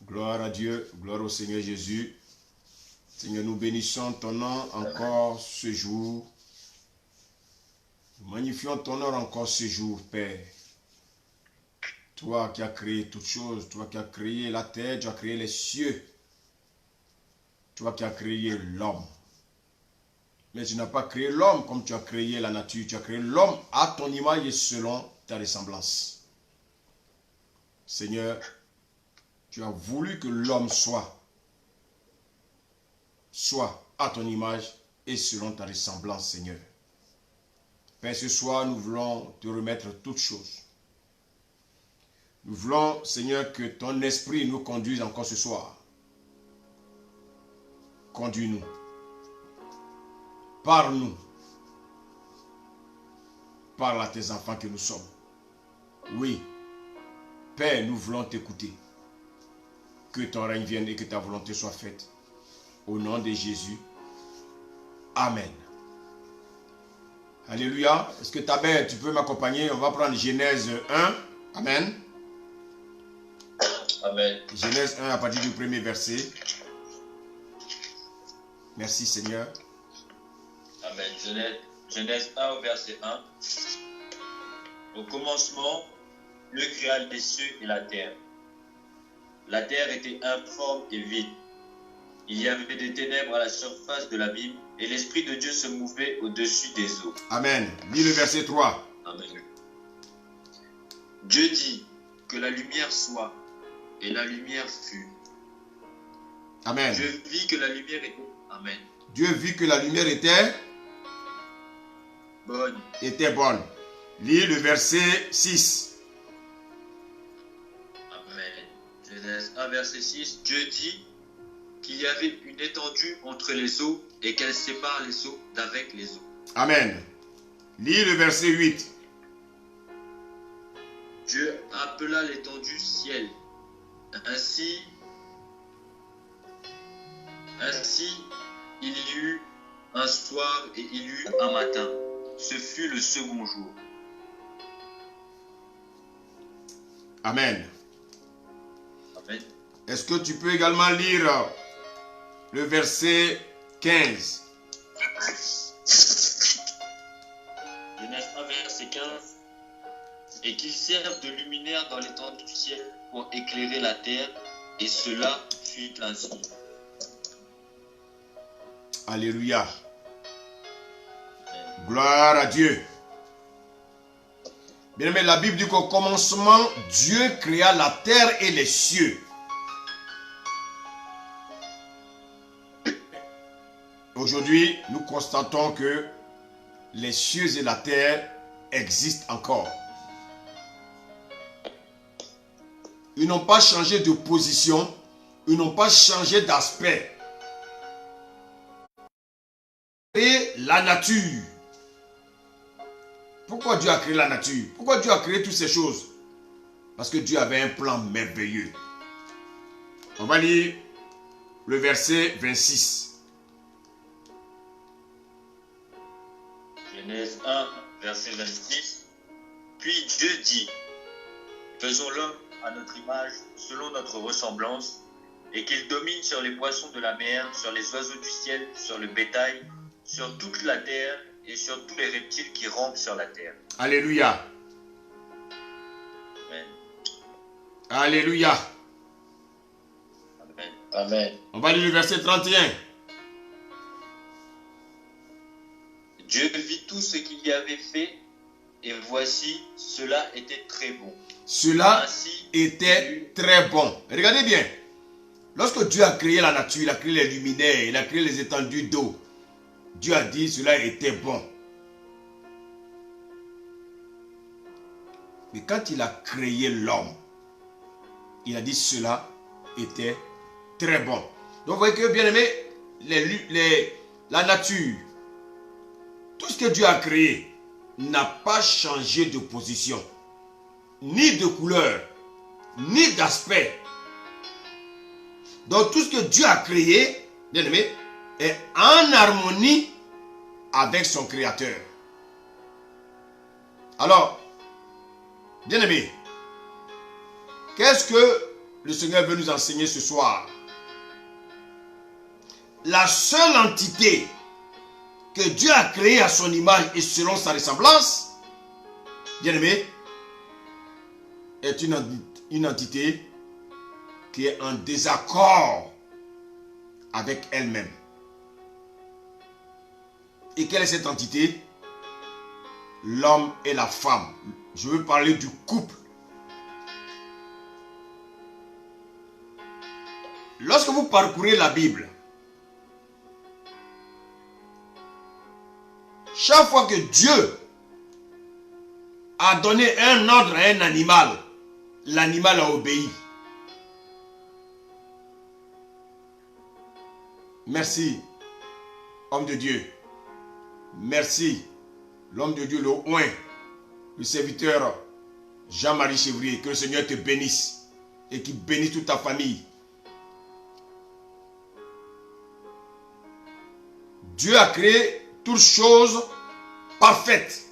Gloire à Dieu, gloire au Seigneur Jésus. Seigneur, nous bénissons ton nom encore ce jour. Nous magnifions ton nom encore ce jour, Père. Toi qui as créé toutes choses, toi qui as créé la terre, tu as créé les cieux. Toi qui as créé l'homme. Mais tu n'as pas créé l'homme comme tu as créé la nature. Tu as créé l'homme à ton image et selon ta ressemblance. Seigneur, tu as voulu que l'homme soit à ton image et selon ta ressemblance, Seigneur. Père, ce soir, nous voulons te remettre toutes choses. Nous voulons, Seigneur, que ton esprit nous conduise encore ce soir. Conduis-nous. Parle-nous. Parle à tes enfants que nous sommes. Oui, Père, nous voulons t'écouter. Que ton règne vienne et que ta volonté soit faite. Au nom de Jésus. Amen. Alléluia. Est-ce que Tabert, tu peux m'accompagner? On va prendre Genèse 1. Amen. Amen. Genèse 1 à partir du premier verset. Merci Seigneur. Amen. Genèse 1 au verset 1. Au commencement, Dieu créa les cieux et la terre. La terre était informe et vide. Il y avait des ténèbres à la surface de l'abîme et l'Esprit de Dieu se mouvait au-dessus des eaux. Amen. Lis le verset 3. Amen. Dieu dit que la lumière soit et la lumière fut. Amen. Dieu vit que la lumière était. Amen. Dieu vit que la lumière était bonne. Lis le verset 6. Amen. Genèse 1 verset 6. Dieu dit qu'il y avait une étendue entre les eaux et qu'elle sépare les eaux d'avec les eaux. Amen. Lis le verset 8. Dieu appela l'étendue ciel. Ainsi, il y eut un soir et il y eut un matin. Ce fut le second jour. Amen. Amen. Est-ce que tu peux également lire le verset 15? Genèse 1 verset 15. Et qu'ils servent de luminaire dans l'étendue du ciel pour éclairer la terre, et cela fut ainsi. Alléluia. Gloire à Dieu. Bien aimé, la Bible dit qu'au commencement, Dieu créa la terre et les cieux. Aujourd'hui, nous constatons que les cieux et la terre existent encore. Ils n'ont pas changé de position, ils n'ont pas changé d'aspect. Et la nature. Pourquoi Dieu a créé la nature? Pourquoi Dieu a créé toutes ces choses? Parce que Dieu avait un plan merveilleux. On va lire le verset 26. Genèse 1, verset 26. Puis Dieu dit, faisons l'homme à notre image, selon notre ressemblance, et qu'il domine sur les poissons de la mer, sur les oiseaux du ciel, sur le bétail, sur toute la terre, et sur tous les reptiles qui rampent sur la terre. Alléluia. Amen. Alléluia. Amen. Amen. On va lire le verset 31. Dieu vit tout ce qu'il y avait fait, et voici, cela était très bon. Cela Ainsi, était très bon. Regardez bien. Lorsque Dieu a créé la nature, il a créé les luminaires, il a créé les étendues d'eau. Dieu a dit cela était bon. Mais quand il a créé l'homme, il a dit cela était très bon. Donc vous voyez que, bien aimé, la nature, tout ce que Dieu a créé n'a pas changé de position, ni de couleur, ni d'aspect. Donc tout ce que Dieu a créé, bien aimé, est en harmonie avec son Créateur. Alors, bien aimé, qu'est-ce que le Seigneur veut nous enseigner ce soir. La seule entité que Dieu a créée à son image et selon sa ressemblance, bien-aimé, est une entité qui est en désaccord avec elle-même. Et quelle est cette entité? L'homme et la femme. Je veux parler du couple. Lorsque vous parcourez la Bible, chaque fois que Dieu a donné un ordre à un animal, l'animal a obéi. Merci, homme de Dieu. Merci, l'homme de Dieu, le oint, le serviteur Jean-Marie Chevrier. Que le Seigneur te bénisse et qu'il bénisse toute ta famille. Dieu a créé toutes choses parfaites.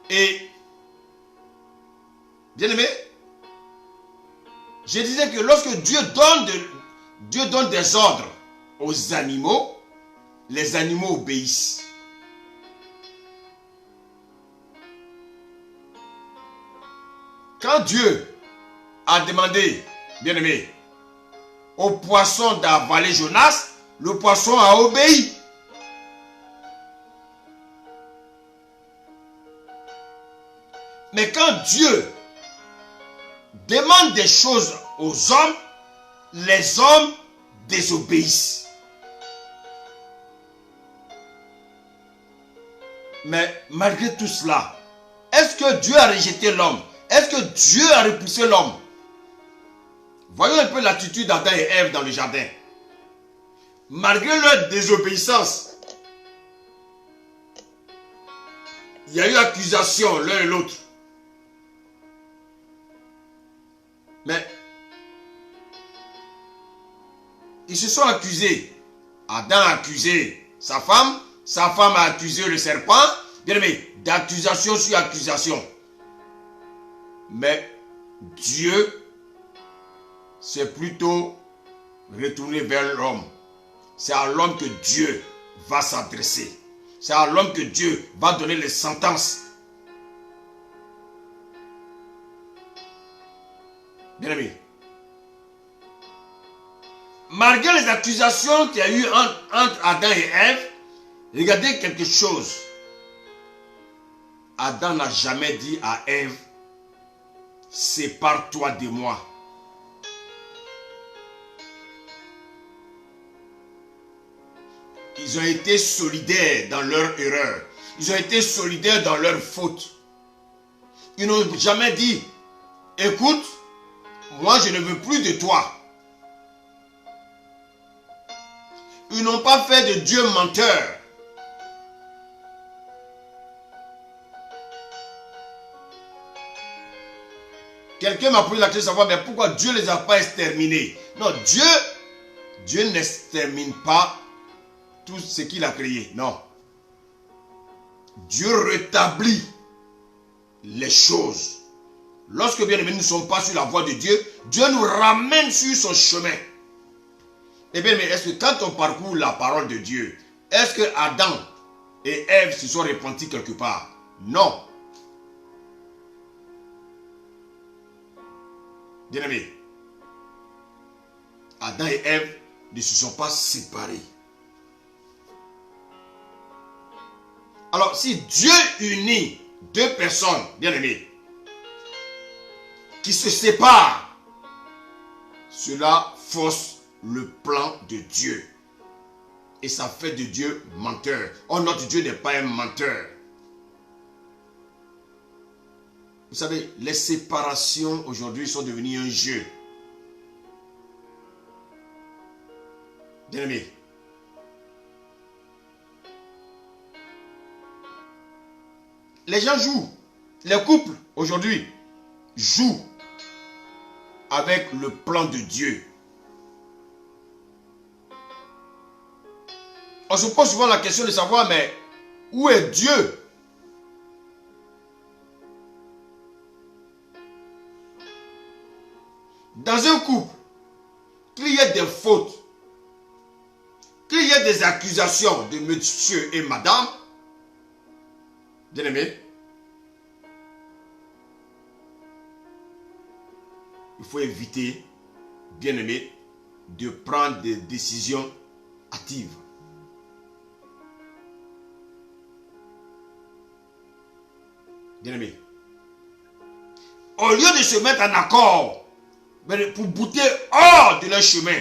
Et, bien aimé, je disais que lorsque Dieu donne des ordres aux animaux, les animaux obéissent. Quand Dieu a demandé, bien aimé, au poisson d'avaler Jonas, le poisson a obéi. Mais quand Dieu demande des choses aux hommes, les hommes désobéissent. Mais malgré tout cela, est-ce que Dieu a rejeté l'homme? Est-ce que Dieu a repoussé l'homme? Voyons un peu l'attitude d'Adam et Ève dans le jardin. Malgré leur désobéissance, il y a eu accusation l'un et l'autre. Mais ils se sont accusés. Adam a accusé sa femme a accusé le serpent. Bien aimé, d'accusation sur accusation. Mais Dieu s'est plutôt retourné vers l'homme. C'est à l'homme que Dieu va s'adresser. C'est à l'homme que Dieu va donner les sentences. Bien aimé, malgré les accusations qu'il y a eu entre Adam et Ève, regardez quelque chose. Adam n'a jamais dit à Ève, sépare-toi de moi. Ils ont été solidaires dans leur erreur. Ils ont été solidaires dans leur faute. Ils n'ont jamais dit, écoute, moi je ne veux plus de toi. Ils n'ont pas fait de Dieu menteur. Quelqu'un m'a posé la question de savoir, mais pourquoi Dieu ne les a pas exterminés? Non, Dieu n'extermine pas tout ce qu'il a créé. Non. Dieu rétablit les choses. Lorsque, bien aimés, nous ne sommes pas sur la voie de Dieu, Dieu nous ramène sur son chemin. Eh bien, mais est-ce que quand on parcourt la parole de Dieu, est-ce que Adam et Ève se sont repentis quelque part? Non. Bien aimé, Adam et Ève ne se sont pas séparés. Alors, si Dieu unit deux personnes, bien aimées, qui se séparent, cela fausse le plan de Dieu. Et ça fait de Dieu menteur. Oh, notre Dieu n'est pas un menteur. Vous savez, les séparations aujourd'hui sont devenues un jeu. Bien aimé, les gens jouent. Les couples aujourd'hui jouent avec le plan de Dieu. On se pose souvent la question de savoir, mais où est Dieu? dans un couple, qu'il y ait des fautes, qu'il y ait des accusations de monsieur et madame, bien aimé, il faut éviter, bien aimé, de prendre des décisions hâtives. Bien aimé, au lieu de se mettre en accord pour bouter hors de leur chemin,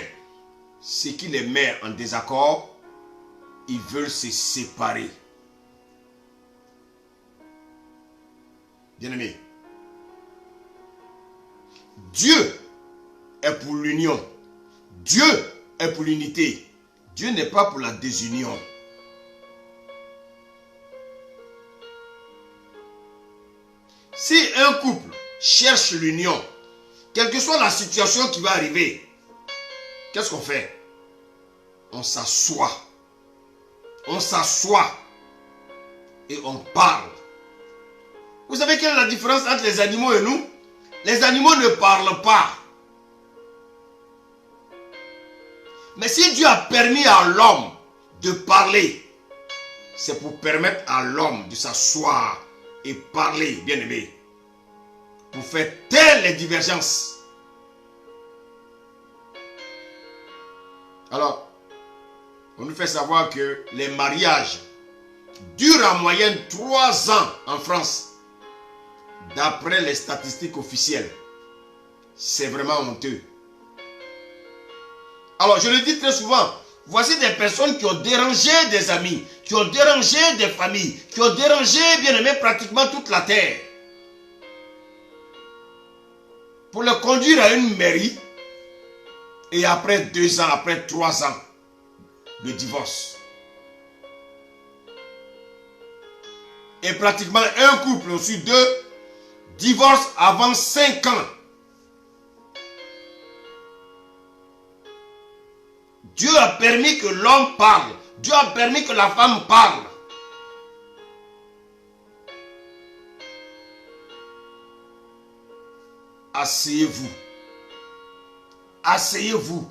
ce qui les met en désaccord, ils veulent se séparer. Bien aimé, Dieu est pour l'union. Dieu est pour l'unité. Dieu n'est pas pour la désunion. Si un couple cherche l'union, quelle que soit la situation qui va arriver, qu'est-ce qu'on fait? On s'assoit. On s'assoit et on parle. Vous savez quelle est la différence entre les animaux et nous? Les animaux ne parlent pas. Mais si Dieu a permis à l'homme de parler, c'est pour permettre à l'homme de s'asseoir et parler, bien aimé, pour faire taire les divergences. Alors, on nous fait savoir que les mariages durent en moyenne 3 ans en France, d'après les statistiques officielles. C'est vraiment honteux. Alors, je le dis très souvent, voici des personnes qui ont dérangé des amis, qui ont dérangé des familles, qui ont dérangé, bien aimé, pratiquement toute la terre. Pour les conduire à une mairie, et après 2 ans, après 3 ans, le divorce. Et pratiquement un couple sur 2 divorce avant 5 ans. Dieu a permis que l'homme parle. Dieu a permis que la femme parle. Asseyez-vous. Asseyez-vous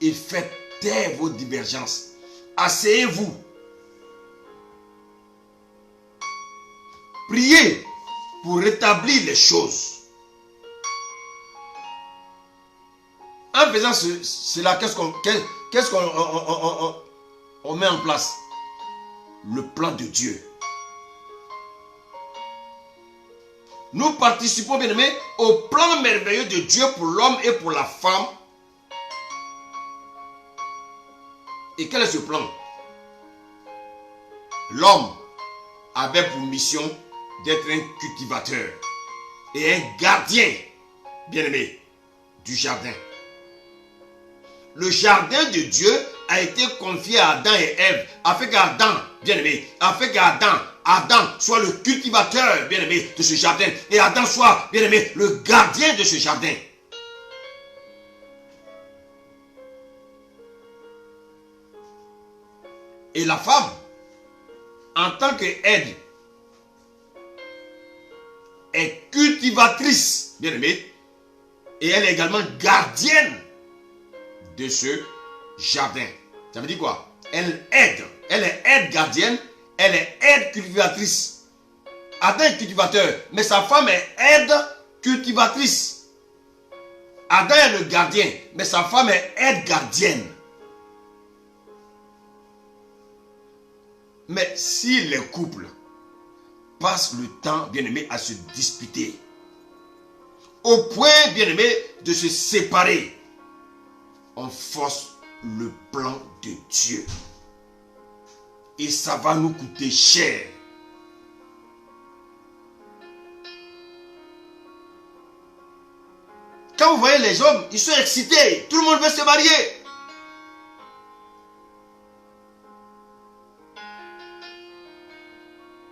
et faites taire vos divergences. Asseyez-vous. Priez pour rétablir les choses. En faisant cela, qu'est-ce qu'on met en place? Le plan de Dieu. Nous participons, bien aimés, au plan merveilleux de Dieu pour l'homme et pour la femme. Et quel est ce plan? L'homme avait pour mission d'être un cultivateur et un gardien, bien aimé, du jardin. Le jardin de Dieu a été confié à Adam et Ève, afin qu'Adam, bien aimé, afin qu'Adam soit le cultivateur, bien aimé, de ce jardin, et Adam soit, bien aimé, le gardien de ce jardin. Et la femme, en tant qu'aide, est cultivatrice, bien aimé, et elle est également gardienne de ce jardin. Ça veut dire quoi? Elle aide. Elle est aide gardienne, elle est aide cultivatrice. Adam est cultivateur, mais sa femme est aide cultivatrice. Adam est le gardien, mais sa femme est aide gardienne. Mais si les couples passent le temps, bien aimé, à se disputer, au point, bien aimé, de se séparer, on force le plan de Dieu. Et ça va nous coûter cher. Quand vous voyez les hommes, ils sont excités. Tout le monde veut se marier.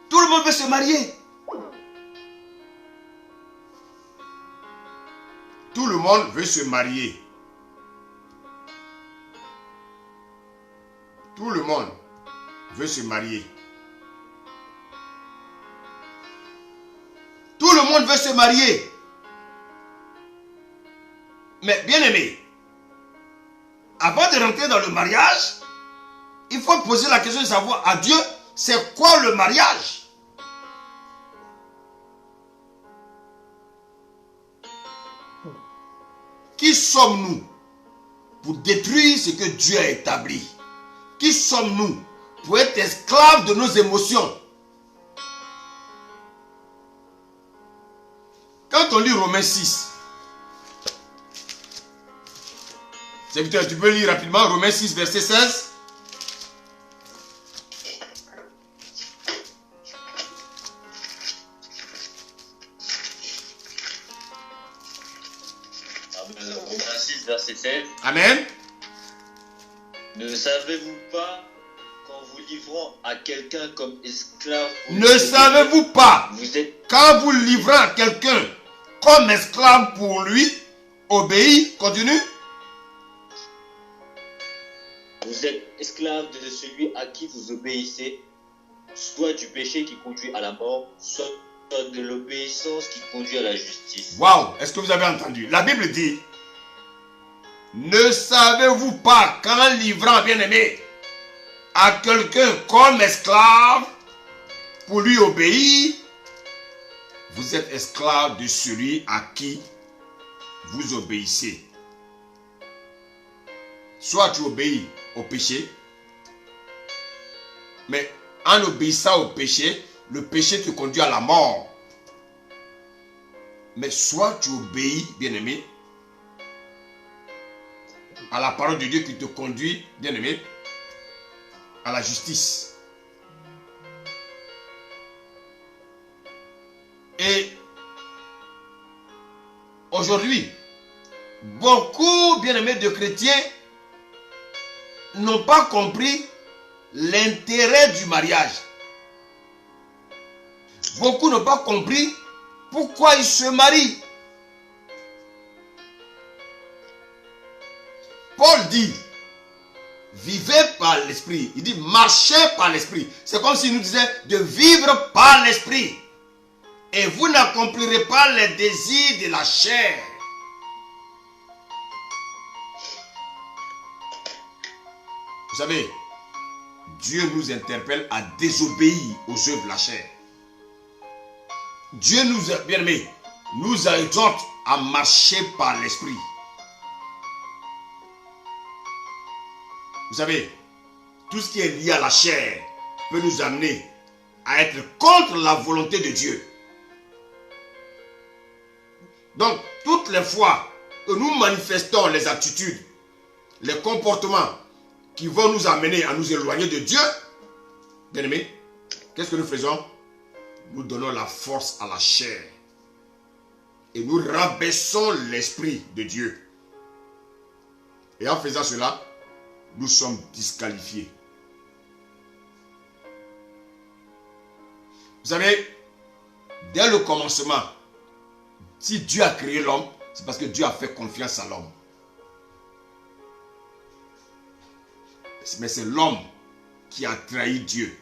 Tout le monde veut se marier. Tout le monde veut se marier. Tout le monde veut se marier. Tout le monde veut se marier. Mais bien aimé, avant de rentrer dans le mariage, il faut poser la question de savoir à Dieu, c'est quoi le mariage? Qui sommes-nous pour détruire ce que Dieu a établi? Qui sommes-nous pour être esclaves de nos émotions? Quand on lit Romains 6, serviteur, tu peux lire rapidement Romains 6, verset 16. Romains 6, verset 16. Amen. Ne savez-vous pas qu'en vous livrant à quelqu'un comme esclave, Ne savez-vous pas vous êtes quand vous livrez à quelqu'un comme esclave pour lui, obéis, continue. Vous êtes esclave de celui à qui vous obéissez, soit du péché qui conduit à la mort, soit de l'obéissance qui conduit à la justice. Waouh, est-ce que vous avez entendu? La Bible dit, ne savez-vous pas qu'en livrant, bien aimé, à quelqu'un comme esclave, pour lui obéir, vous êtes esclave de celui à qui vous obéissez. Soit tu obéis au péché, mais en obéissant au péché, le péché te conduit à la mort. Mais soit tu obéis, bien-aimé, à la parole de Dieu qui te conduit, bien-aimé, à la justice. Et aujourd'hui, beaucoup, bien-aimés, de chrétiens n'ont pas compris l'intérêt du mariage. Beaucoup n'ont pas compris pourquoi ils se marient. Paul dit, vivez par l'esprit. Il dit, marchez par l'esprit. C'est comme s'il nous disait de vivre par l'esprit. Et vous n'accomplirez pas les désirs de la chair. Vous savez, Dieu nous interpelle à désobéir aux œuvres de la chair. Dieu nous a, bien aimés, nous exhorte à marcher par l'esprit. Vous savez, tout ce qui est lié à la chair peut nous amener à être contre la volonté de Dieu. Donc, toutes les fois que nous manifestons les attitudes, les comportements qui vont nous amener à nous éloigner de Dieu, bien aimés, qu'est-ce que nous faisons? Nous donnons la force à la chair. Et nous rabaissons l'esprit de Dieu. Et en faisant cela, nous sommes disqualifiés. Vous savez, dès le commencement, si Dieu a créé l'homme, c'est parce que Dieu a fait confiance à l'homme. Mais c'est l'homme qui a trahi Dieu.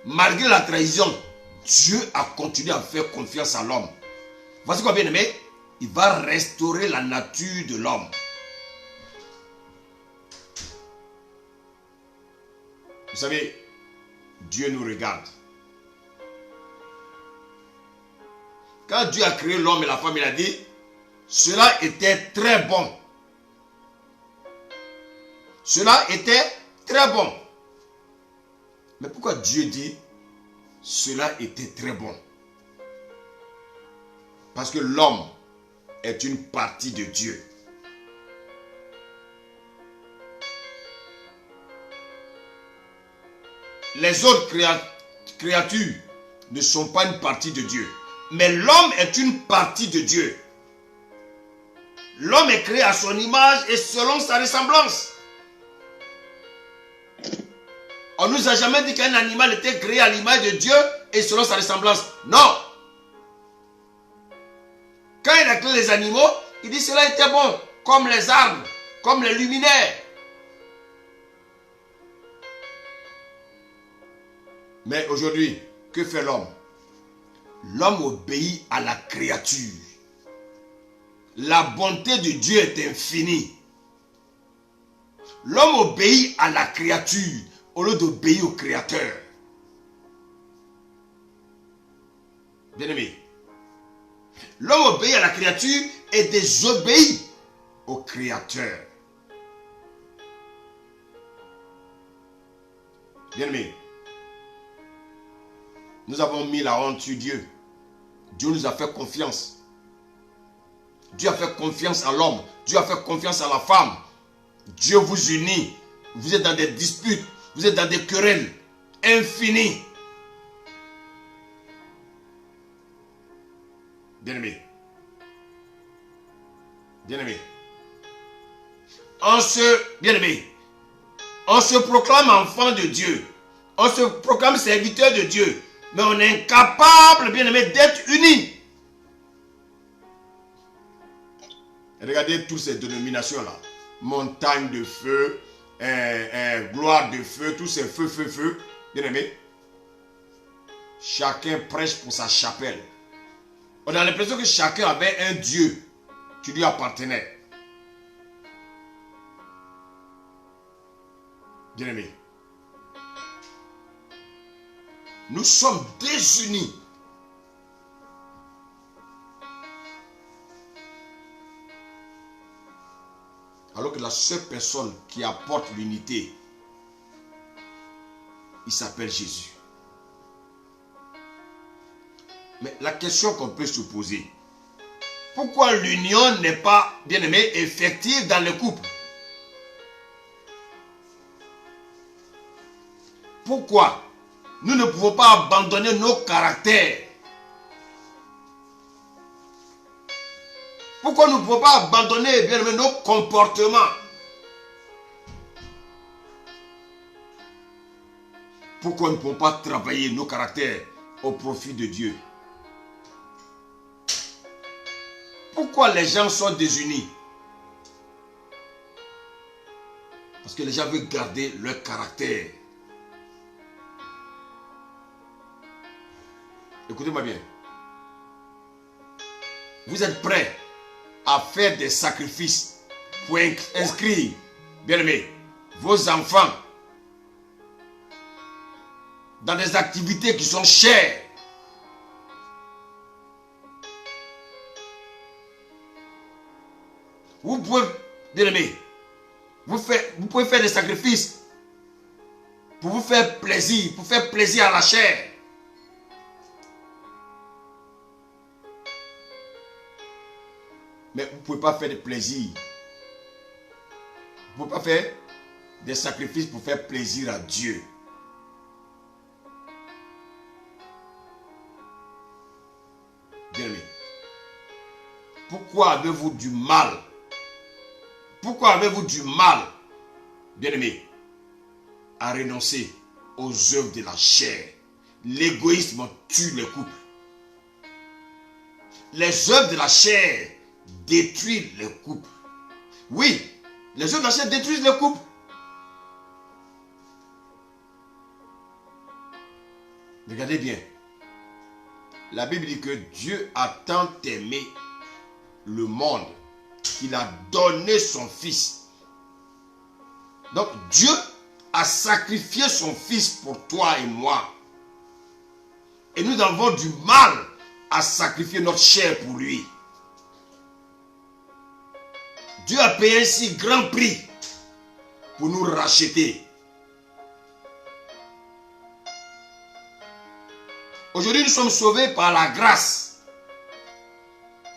Malgré la trahison, Dieu a continué à faire confiance à l'homme. Voici quoi, bien aimé, il va restaurer la nature de l'homme. Vous savez, Dieu nous regarde. Quand Dieu a créé l'homme et la femme, il a dit, cela était très bon. Cela était très bon. Mais pourquoi Dieu dit, cela était très bon? Parce que l'homme est une partie de Dieu. Les autres créatures ne sont pas une partie de Dieu. Mais l'homme est une partie de Dieu. L'homme est créé à son image et selon sa ressemblance. On ne nous a jamais dit qu'un animal était créé à l'image de Dieu et selon sa ressemblance. Non. Quand il a créé les animaux, il dit cela était bon, comme les arbres, comme les luminaires. Mais aujourd'hui, que fait l'homme? L'homme obéit à la créature. la bonté de Dieu est infinie. L'homme obéit à la créature au lieu d'obéir au Créateur. Bien-aimé, l'homme obéit à la créature et désobéit au Créateur. Bien-aimé, nous avons mis la honte sur Dieu. Dieu nous a fait confiance. Dieu a fait confiance à l'homme. Dieu a fait confiance à la femme. Dieu vous unit. Vous êtes dans des disputes. Vous êtes dans des querelles infinies. Bien-aimé. Bien-aimé. Bien-aimé. On se proclame enfant de Dieu. On se proclame serviteur de Dieu. Mais on est incapable, bien-aimé, d'être unis. Regardez toutes ces dénominations-là. Montagne de feu, gloire de feu, tous ces feux. Bien-aimé. Chacun prêche pour sa chapelle. On a l'impression que chacun avait un Dieu qui lui appartenait. Bien-aimé, nous sommes désunis. Alors que la seule personne qui apporte l'unité, il s'appelle Jésus. Mais la question qu'on peut se poser, pourquoi l'union n'est pas, bien-aimé, effective dans le couple? Pourquoi nous ne pouvons pas abandonner nos caractères? Pourquoi nous ne pouvons pas abandonner, bien aimé, nos comportements? Pourquoi nous ne pouvons pas travailler nos caractères au profit de Dieu? Pourquoi les gens sont désunis? Parce que les gens veulent garder leur caractère. Écoutez-moi bien. Vous êtes prêts à faire des sacrifices pour inscrire, bien aimé, vos enfants dans des activités qui sont chères. Vous pouvez, bien aimé, vous pouvez faire des sacrifices pour vous faire plaisir, pour faire plaisir à la chair. Mais vous ne pouvez pas faire de plaisir. Vous ne pouvez pas faire des sacrifices pour faire plaisir à Dieu. Bien-aimé, pourquoi avez-vous du mal? Pourquoi avez-vous du mal, bien-aimé, à renoncer aux œuvres de la chair? L'égoïsme tue les couples. Les œuvres de la chair détruisent les couples. Oui, les œuvres de la chair détruisent les couples. Regardez bien. La Bible dit que Dieu a tant aimé le monde qu'il a donné son Fils. Donc Dieu a sacrifié son Fils pour toi et moi. Et nous avons du mal à sacrifier notre chair pour lui. Dieu a payé un si grand prix pour nous racheter. Aujourd'hui, nous sommes sauvés par la grâce.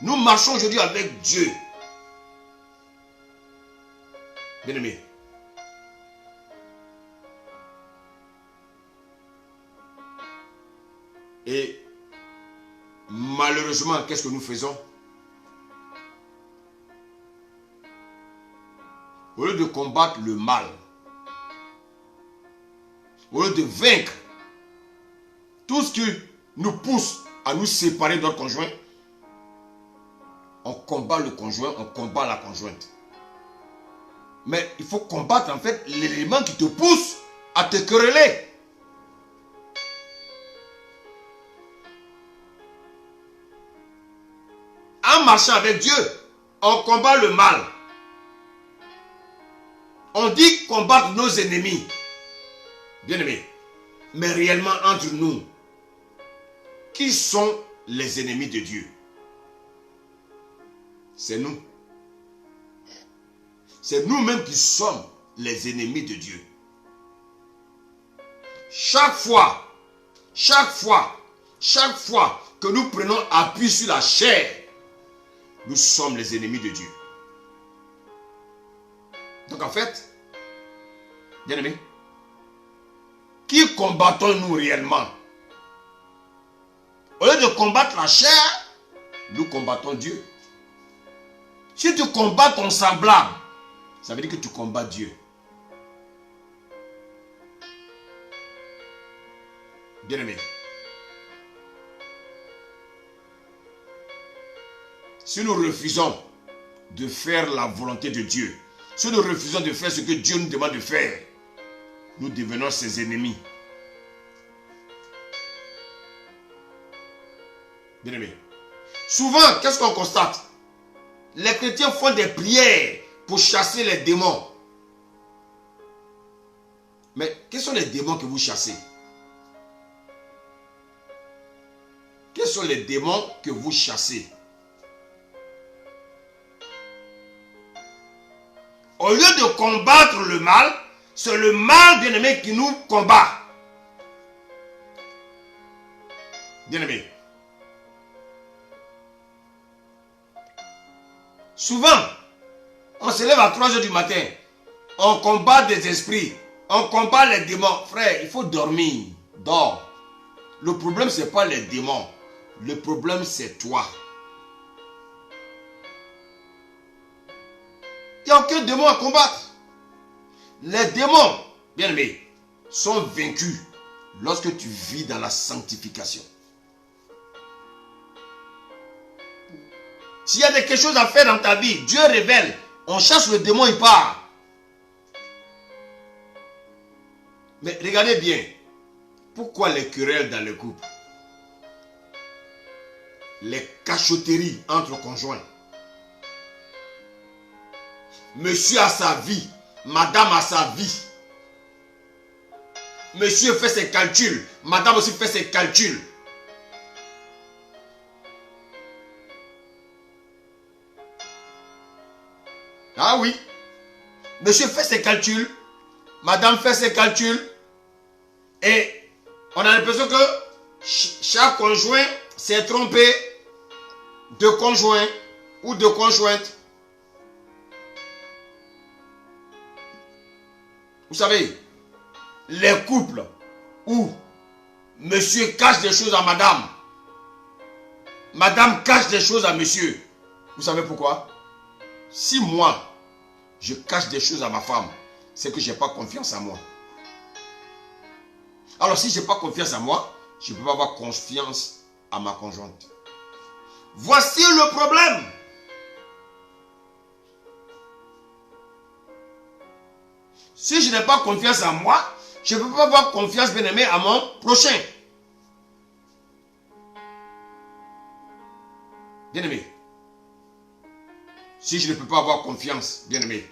Nous marchons aujourd'hui avec Dieu. Bien-aimés, et malheureusement, qu'est-ce que nous faisons? Au lieu de combattre le mal, au lieu de vaincre tout ce qui nous pousse à nous séparer de notre conjoint, on combat le conjoint, on combat la conjointe. Mais il faut combattre en fait l'élément qui te pousse à te quereller. En marchant avec Dieu, on combat le mal. On dit combattre nos ennemis. Bien-aimés. Mais réellement entre nous, qui sont les ennemis de Dieu? C'est nous. C'est nous-mêmes qui sommes les ennemis de Dieu. Chaque fois que nous prenons appui sur la chair, nous sommes les ennemis de Dieu. Donc en fait, bien-aimés, qui combattons-nous réellement? Au lieu de combattre la chair, nous combattons Dieu. Si tu combats ton semblable, ça veut dire que tu combats Dieu. Bien-aimé, si nous refusons de faire la volonté de Dieu, si nous refusons de faire ce que Dieu nous demande de faire, nous devenons ses ennemis. Bien-aimé, souvent, qu'est-ce qu'on constate? Les chrétiens font des prières pour chasser les démons. Mais quels sont les démons que vous chassez? Quels sont les démons que vous chassez? Au lieu de combattre le mal, c'est le mal, bien-aimé, qui nous combat. Bien-aimé. Souvent, on se lève à 3 heures du matin. On combat des esprits. On combat les démons. Frère, il faut dormir. Dors. Le problème, ce n'est pas les démons. Le problème, c'est toi. Il n'y a aucun démon à combattre. Les démons, bien aimés, sont vaincus lorsque tu vis dans la sanctification. S'il y a quelque chose à faire dans ta vie, Dieu révèle. On chasse le démon, il part. Mais regardez bien. Pourquoi les querelles dans le couple? Les cachotteries entre conjoints. Monsieur a sa vie. Madame a sa vie. Monsieur fait ses calculs. Madame aussi fait ses calculs. Ah oui. Monsieur fait ses calculs. Madame fait ses calculs. Et on a l'impression que chaque conjoint s'est trompé de conjoint ou de conjointe. Vous savez, les couples où monsieur cache des choses à madame, madame cache des choses à monsieur. Vous savez pourquoi? Si moi, je cache des choses à ma femme, c'est que je n'ai pas confiance en moi. Alors si je n'ai pas confiance en moi, je ne peux pas avoir confiance à ma conjointe. Voici le problème. Si je n'ai pas confiance en moi, je ne peux pas avoir confiance, bien-aimé, à mon prochain. Bien-aimé, si je ne peux pas avoir confiance, bien-aimé,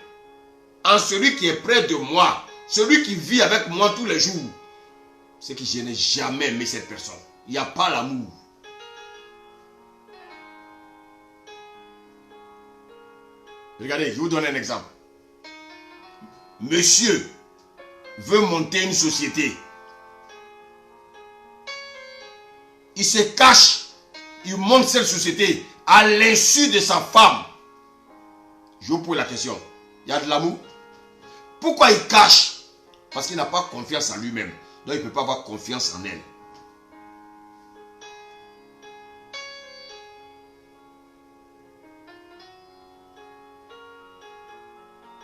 en celui qui est près de moi, celui qui vit avec moi tous les jours, c'est que je n'ai jamais aimé cette personne. Il n'y a pas l'amour. Regardez, je vous donne un exemple. Monsieur veut monter une société. Il se cache. Il monte cette société à l'insu de sa femme. Je vous pose la question. Il y a de l'amour? Pourquoi il cache? Parce qu'il n'a pas confiance en lui-même. Donc il ne peut pas avoir confiance en elle.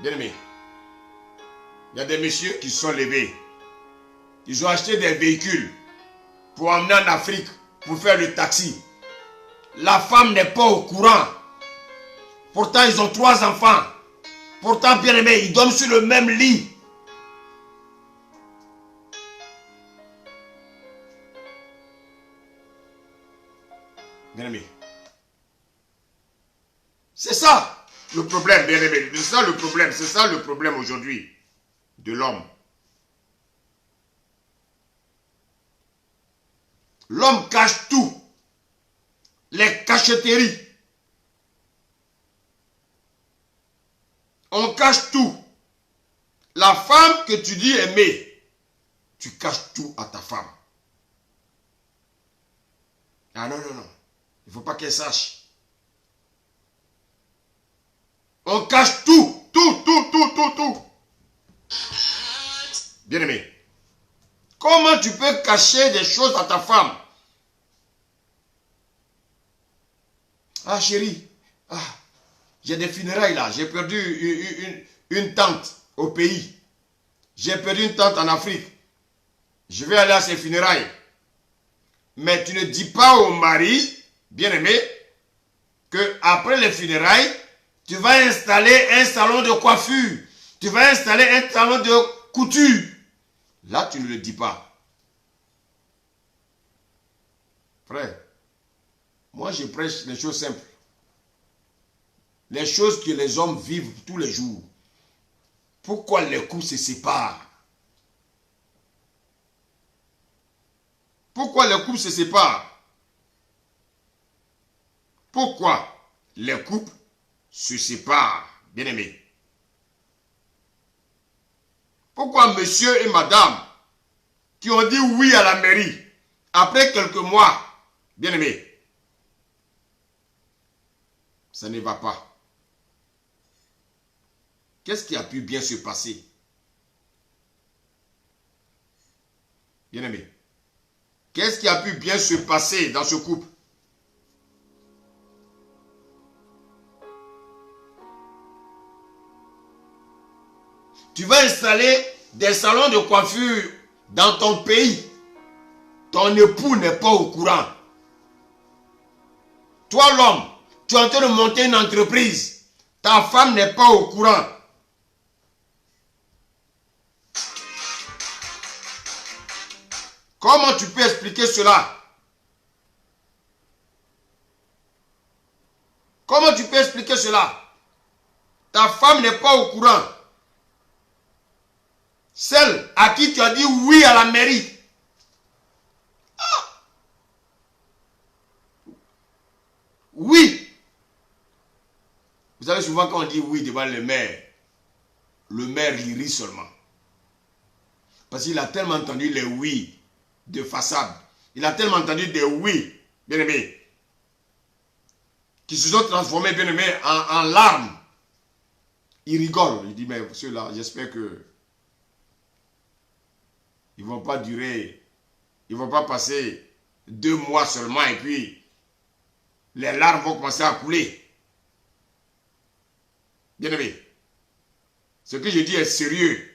Bien-aimé, il y a des messieurs qui sont levés. Ils ont acheté des véhicules pour emmener en Afrique, pour faire le taxi. La femme n'est pas au courant. Pourtant, ils ont 3 enfants. Pourtant, bien-aimé, ils dorment sur le même lit. Bien-aimé, c'est ça. le problème, bien aimé. C'est ça le problème. C'est ça le problème aujourd'hui de l'homme. L'homme cache tout. Les cachotteries. On cache tout. La femme que tu dis aimer, tu caches tout à ta femme. Ah non, non, non. Il ne faut pas qu'elle sache. On cache tout. Tout. Bien aimé. Comment tu peux cacher des choses à ta femme? Ah chérie, j'ai des funérailles là. J'ai perdu une tante au pays. J'ai perdu une tante en Afrique. Je vais aller à ces funérailles. Mais tu ne dis pas au mari, bien aimé, que après les funérailles, tu vas installer un salon de coiffure. Tu vas installer un salon de couture. Là, tu ne le dis pas. Frère, moi je prêche les choses simples. Les choses que les hommes vivent tous les jours. Pourquoi les couples se séparent? Pourquoi les couples se séparent? Pourquoi les couples se séparent, bien-aimés? Pourquoi monsieur et madame qui ont dit oui à la mairie, après quelques mois, bien-aimés, ça ne va pas? Qu'est-ce qui a pu bien se passer? Bien-aimés, qu'est-ce qui a pu bien se passer dans ce couple? Tu vas installer des salons de coiffure dans ton pays. Ton époux n'est pas au courant. Toi l'homme, tu es en train de monter une entreprise. Ta femme n'est pas au courant. Comment tu peux expliquer cela? Comment tu peux expliquer cela? Ta femme n'est pas au courant. Celle à qui tu as dit oui à la mairie. Oui. Vous savez, souvent quand on dit oui devant le maire rit seulement. Parce qu'il a tellement entendu les oui de façade. Il a tellement entendu des oui, bien aimés, qui se sont transformés, bien aimés, en larmes. Il rigole. Il dit, mais ceux-là, j'espère que ils ne vont pas durer, ils ne vont pas passer 2 mois seulement et puis les larmes vont commencer à couler. Bien aimé, ce que je dis est sérieux.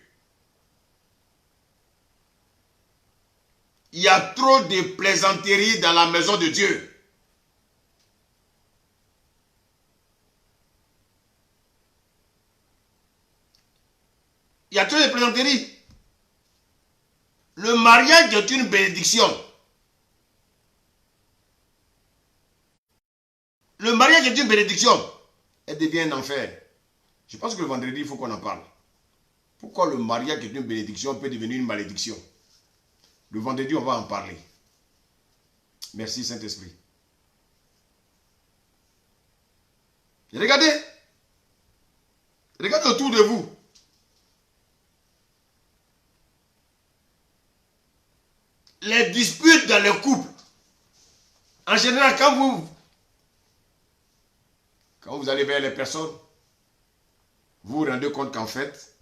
Il y a trop de plaisanteries dans la maison de Dieu. Il y a trop de plaisanteries. Le mariage est une bénédiction. Le mariage est une bénédiction. Elle devient un enfer. Je pense que le vendredi, il faut qu'on en parle. Pourquoi le mariage est une bénédiction peut devenir une malédiction? Le vendredi, on va en parler. Merci Saint-Esprit. Regardez. Regardez autour de vous. Les disputes dans les couples. En général, quand vous allez vers les personnes, vous vous rendez compte qu'en fait,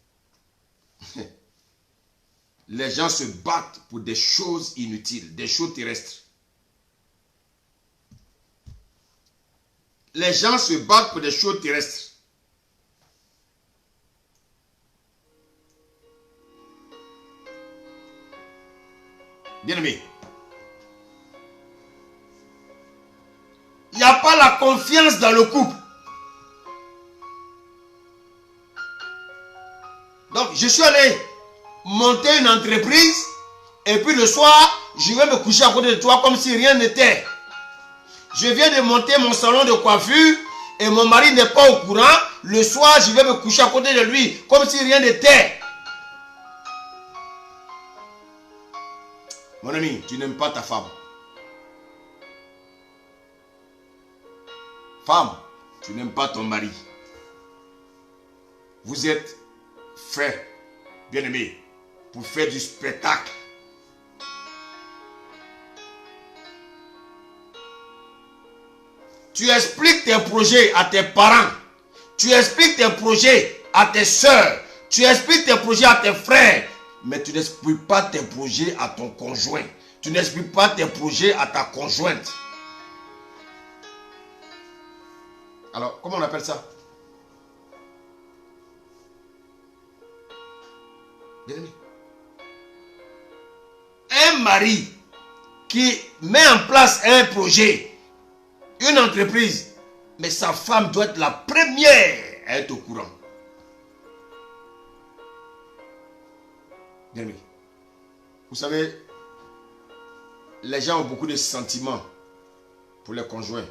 les gens se battent pour des choses inutiles, des choses terrestres. Les gens se battent pour des choses terrestres. Bien-aimé, il n'y a pas la confiance dans le couple. Donc, je suis allé monter une entreprise et puis le soir, je vais me coucher à côté de toi comme si rien n'était. Je viens de monter mon salon de coiffure et mon mari n'est pas au courant. Le soir, je vais me coucher à côté de lui, comme si rien n'était. Mon ami, tu n'aimes pas ta femme. Femme, tu n'aimes pas ton mari. Vous êtes faits, bien-aimés, pour faire du spectacle. Tu expliques tes projets à tes parents. Tu expliques tes projets à tes soeurs. Tu expliques tes projets à tes frères. Mais tu n'expliques pas tes projets à ton conjoint. Tu n'expliques pas tes projets à ta conjointe. Alors, comment on appelle ça? Bien-aimé. Un mari qui met en place un projet, une entreprise, mais sa femme doit être la première à être au courant. Bien-aimé. Vous savez, les gens ont beaucoup de sentiments pour leurs conjoints.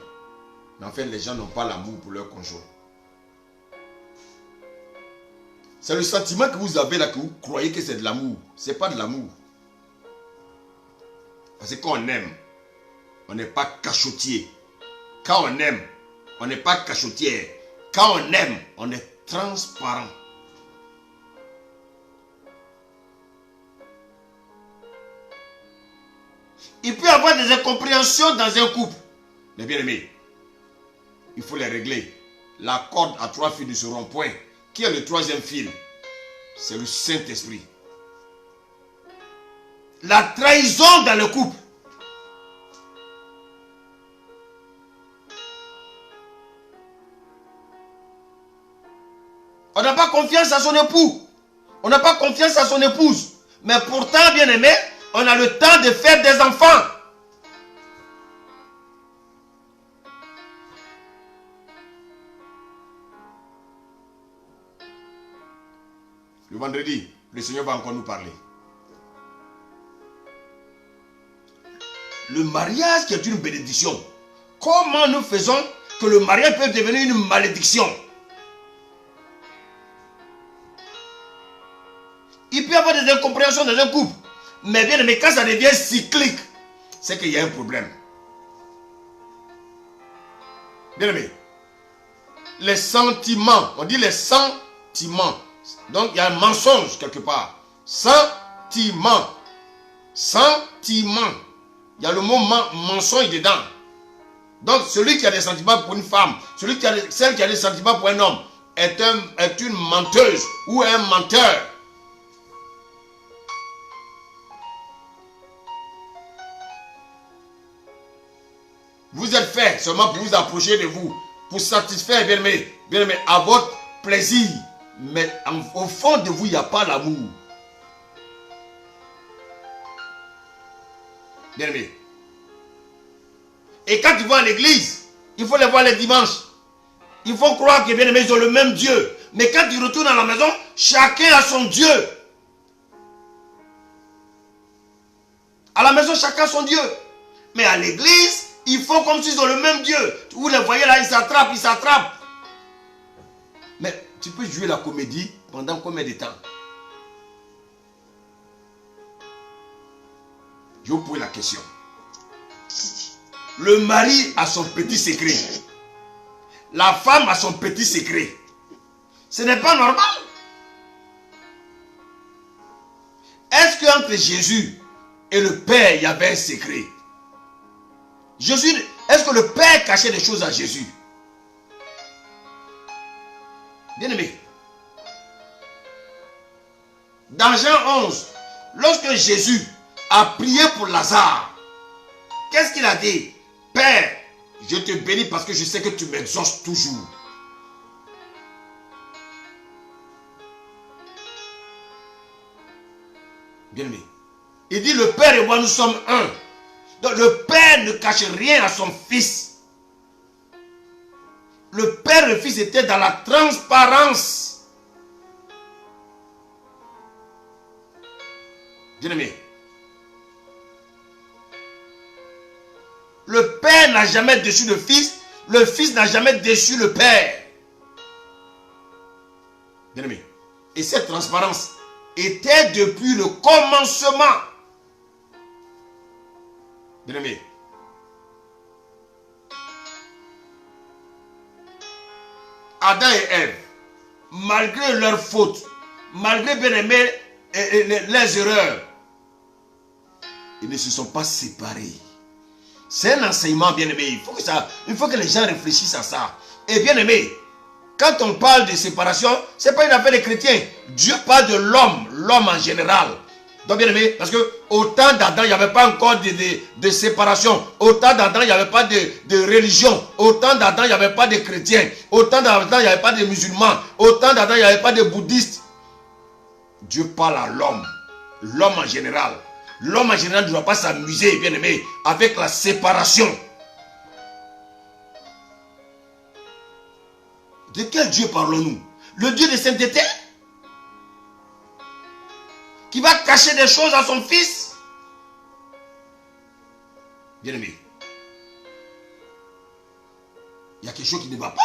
Mais en fait, les gens n'ont pas l'amour pour leurs conjoints. C'est le sentiment que vous avez là, que vous croyez que c'est de l'amour. Ce n'est pas de l'amour. Parce que quand on aime, on n'est pas cachotier. Quand on aime, on n'est pas cachotière. Quand on aime, on est transparent. Il peut y avoir des incompréhensions dans un couple. Mais bien aimé, il faut les régler. La corde à 3 fils de ce rond-point. Qui est le 3e fil? C'est le Saint-Esprit. La trahison dans le couple. On n'a pas confiance à son époux. On n'a pas confiance à son épouse. Mais pourtant, bien aimé, on a le temps de faire des enfants. Le vendredi, le Seigneur va encore nous parler. Le mariage qui est une bénédiction. Comment nous faisons que le mariage peut devenir une malédiction? Il peut y avoir des incompréhensions dans un couple. Mais bien aimé, quand ça devient cyclique, c'est qu'il y a un problème. Bien aimé, les sentiments, on dit les sentiments. Donc il y a un mensonge quelque part. Sentiment. Sentiment. Il y a le mot mensonge dedans. Donc celui qui a des sentiments pour une femme, celle qui a des sentiments pour un homme, est une menteuse ou un menteur. Vous êtes fait seulement pour vous approcher de vous, pour satisfaire, bien aimé, à votre plaisir. Mais au fond de vous, il n'y a pas l'amour. Bien aimé. Et quand tu vas à l'église, il faut les voir les dimanches. Il faut croire que, bien aimé, ils ont le même Dieu. Mais quand tu retournes à la maison, chacun a son Dieu. À la maison, chacun a son Dieu. Mais à l'église, ils font comme s'ils ont le même Dieu. Vous les voyez là, ils s'attrapent. Mais tu peux jouer la comédie pendant combien de temps? Je vous pose la question. Le mari a son petit secret. La femme a son petit secret. Ce n'est pas normal. Est-ce qu'entre Jésus et le Père, il y avait un secret? Est-ce que le Père cachait des choses à Jésus? Bien aimé. Dans Jean 11, lorsque Jésus a prié pour Lazare, qu'est-ce qu'il a dit? Père, je te bénis parce que je sais que tu m'exauces toujours. Bien aimé. Il dit le Père et moi nous sommes un. Donc le Père ne cache rien à son Fils. Le Père et le Fils étaient dans la transparence. Bien-aimé. Le Père n'a jamais déçu le Fils. Le Fils n'a jamais déçu le Père. Bien-aimé. Et cette transparence était depuis le commencement. Bien-aimé. Adam et Ève, malgré leurs fautes, malgré, bien-aimé, les erreurs, ils ne se sont pas séparés. C'est un enseignement, bien-aimé. Il faut que les gens réfléchissent à ça. Et bien-aimé, quand on parle de séparation, ce n'est pas une affaire des chrétiens. Dieu parle de l'homme en général. Donc, bien-aimé, parce que au temps d'Adam, il n'y avait pas encore de séparation. Au temps d'Adam, il n'y avait pas de religion. Au temps d'Adam, il n'y avait pas de chrétiens. Au temps d'Adam, il n'y avait pas de musulmans. Au temps d'Adam, il n'y avait pas de bouddhistes. Dieu parle à l'homme. L'homme en général. L'homme en général ne doit pas s'amuser, bien-aimé, avec la séparation. De quel Dieu parlons-nous? Le Dieu de sainteté? Qui va cacher des choses à son fils? Bien-aimé, il y a quelque chose qui ne va pas.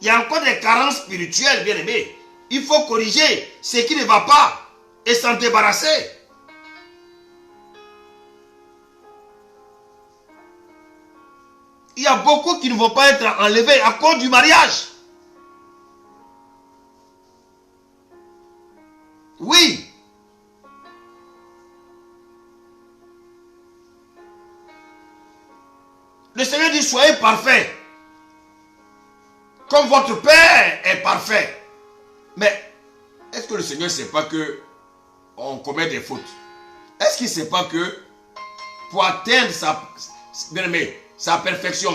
Il y a encore des carences spirituelles, bien-aimé. Il faut corriger ce qui ne va pas et s'en débarrasser. Il y a beaucoup qui ne vont pas être enlevés à cause du mariage. Oui. Le Seigneur dit, soyez parfaits, comme votre Père est parfait. Mais est-ce que le Seigneur ne sait pas que on commet des fautes? Est-ce qu'il ne sait pas que pour atteindre sa perfection,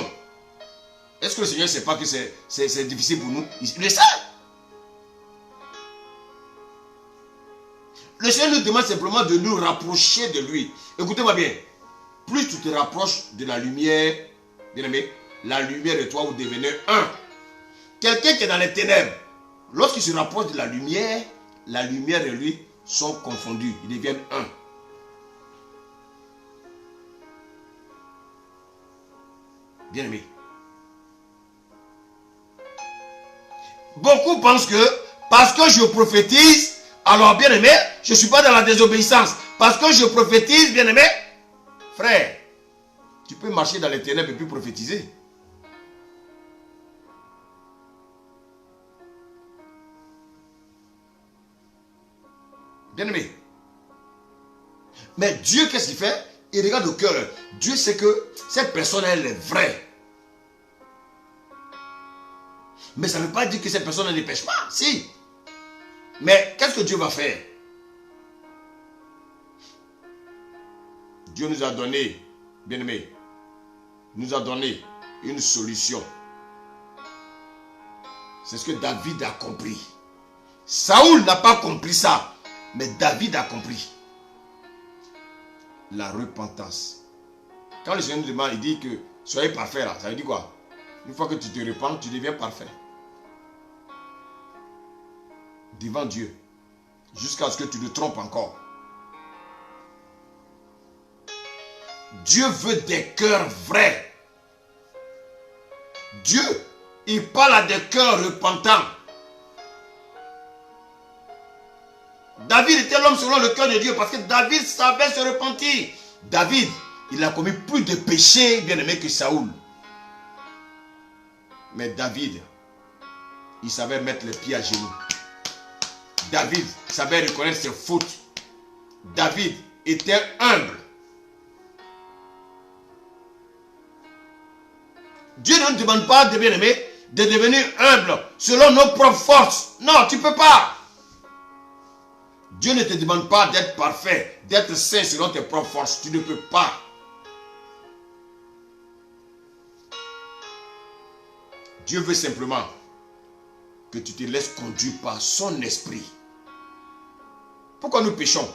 est-ce que le Seigneur ne sait pas que c'est difficile pour nous? Il le sait. Le Seigneur nous demande simplement de nous rapprocher de lui. Écoutez-moi bien. Plus tu te rapproches de la lumière, bien-aimé, la lumière de toi, vous devenez un. Quelqu'un qui est dans les ténèbres, lorsqu'il se rapproche de la lumière et lui sont confondus. Ils deviennent un. Bien-aimé. Beaucoup pensent que parce que je prophétise, alors bien-aimé, je ne suis pas dans la désobéissance. Parce que je prophétise, bien-aimé, frère, tu peux marcher dans les ténèbres et puis prophétiser. Bien-aimé. Mais Dieu, qu'est-ce qu'il fait? Il regarde au cœur. Dieu sait que cette personne, elle est vraie. Mais ça ne veut pas dire que cette personne ne pêche pas. Si. Mais qu'est-ce que Dieu va faire? Dieu nous a donné, bien-aimé, nous a donné une solution. C'est ce que David a compris. Saoul n'a pas compris ça. Mais David a compris. La repentance. Quand le Seigneur nous demande, il dit que soyez parfaits là. Ça veut dire quoi? Une fois que tu te repens, tu deviens parfait. Devant Dieu. Jusqu'à ce que tu te trompes encore. Dieu veut des cœurs vrais. Dieu, il parle à des cœurs repentants. David était l'homme selon le cœur de Dieu parce que David savait se repentir. David, il a commis plus de péchés, bien-aimé, que Saoul. Mais David, il savait mettre les pieds à genoux. David savait reconnaître ses fautes. David était humble. Dieu ne nous demande pas de bien-aimé de devenir humble selon nos propres forces. Non, tu ne peux pas. Dieu ne te demande pas d'être parfait, d'être saint selon tes propres forces. Tu ne peux pas. Dieu veut simplement que tu te laisses conduire par son esprit. Pourquoi nous péchons?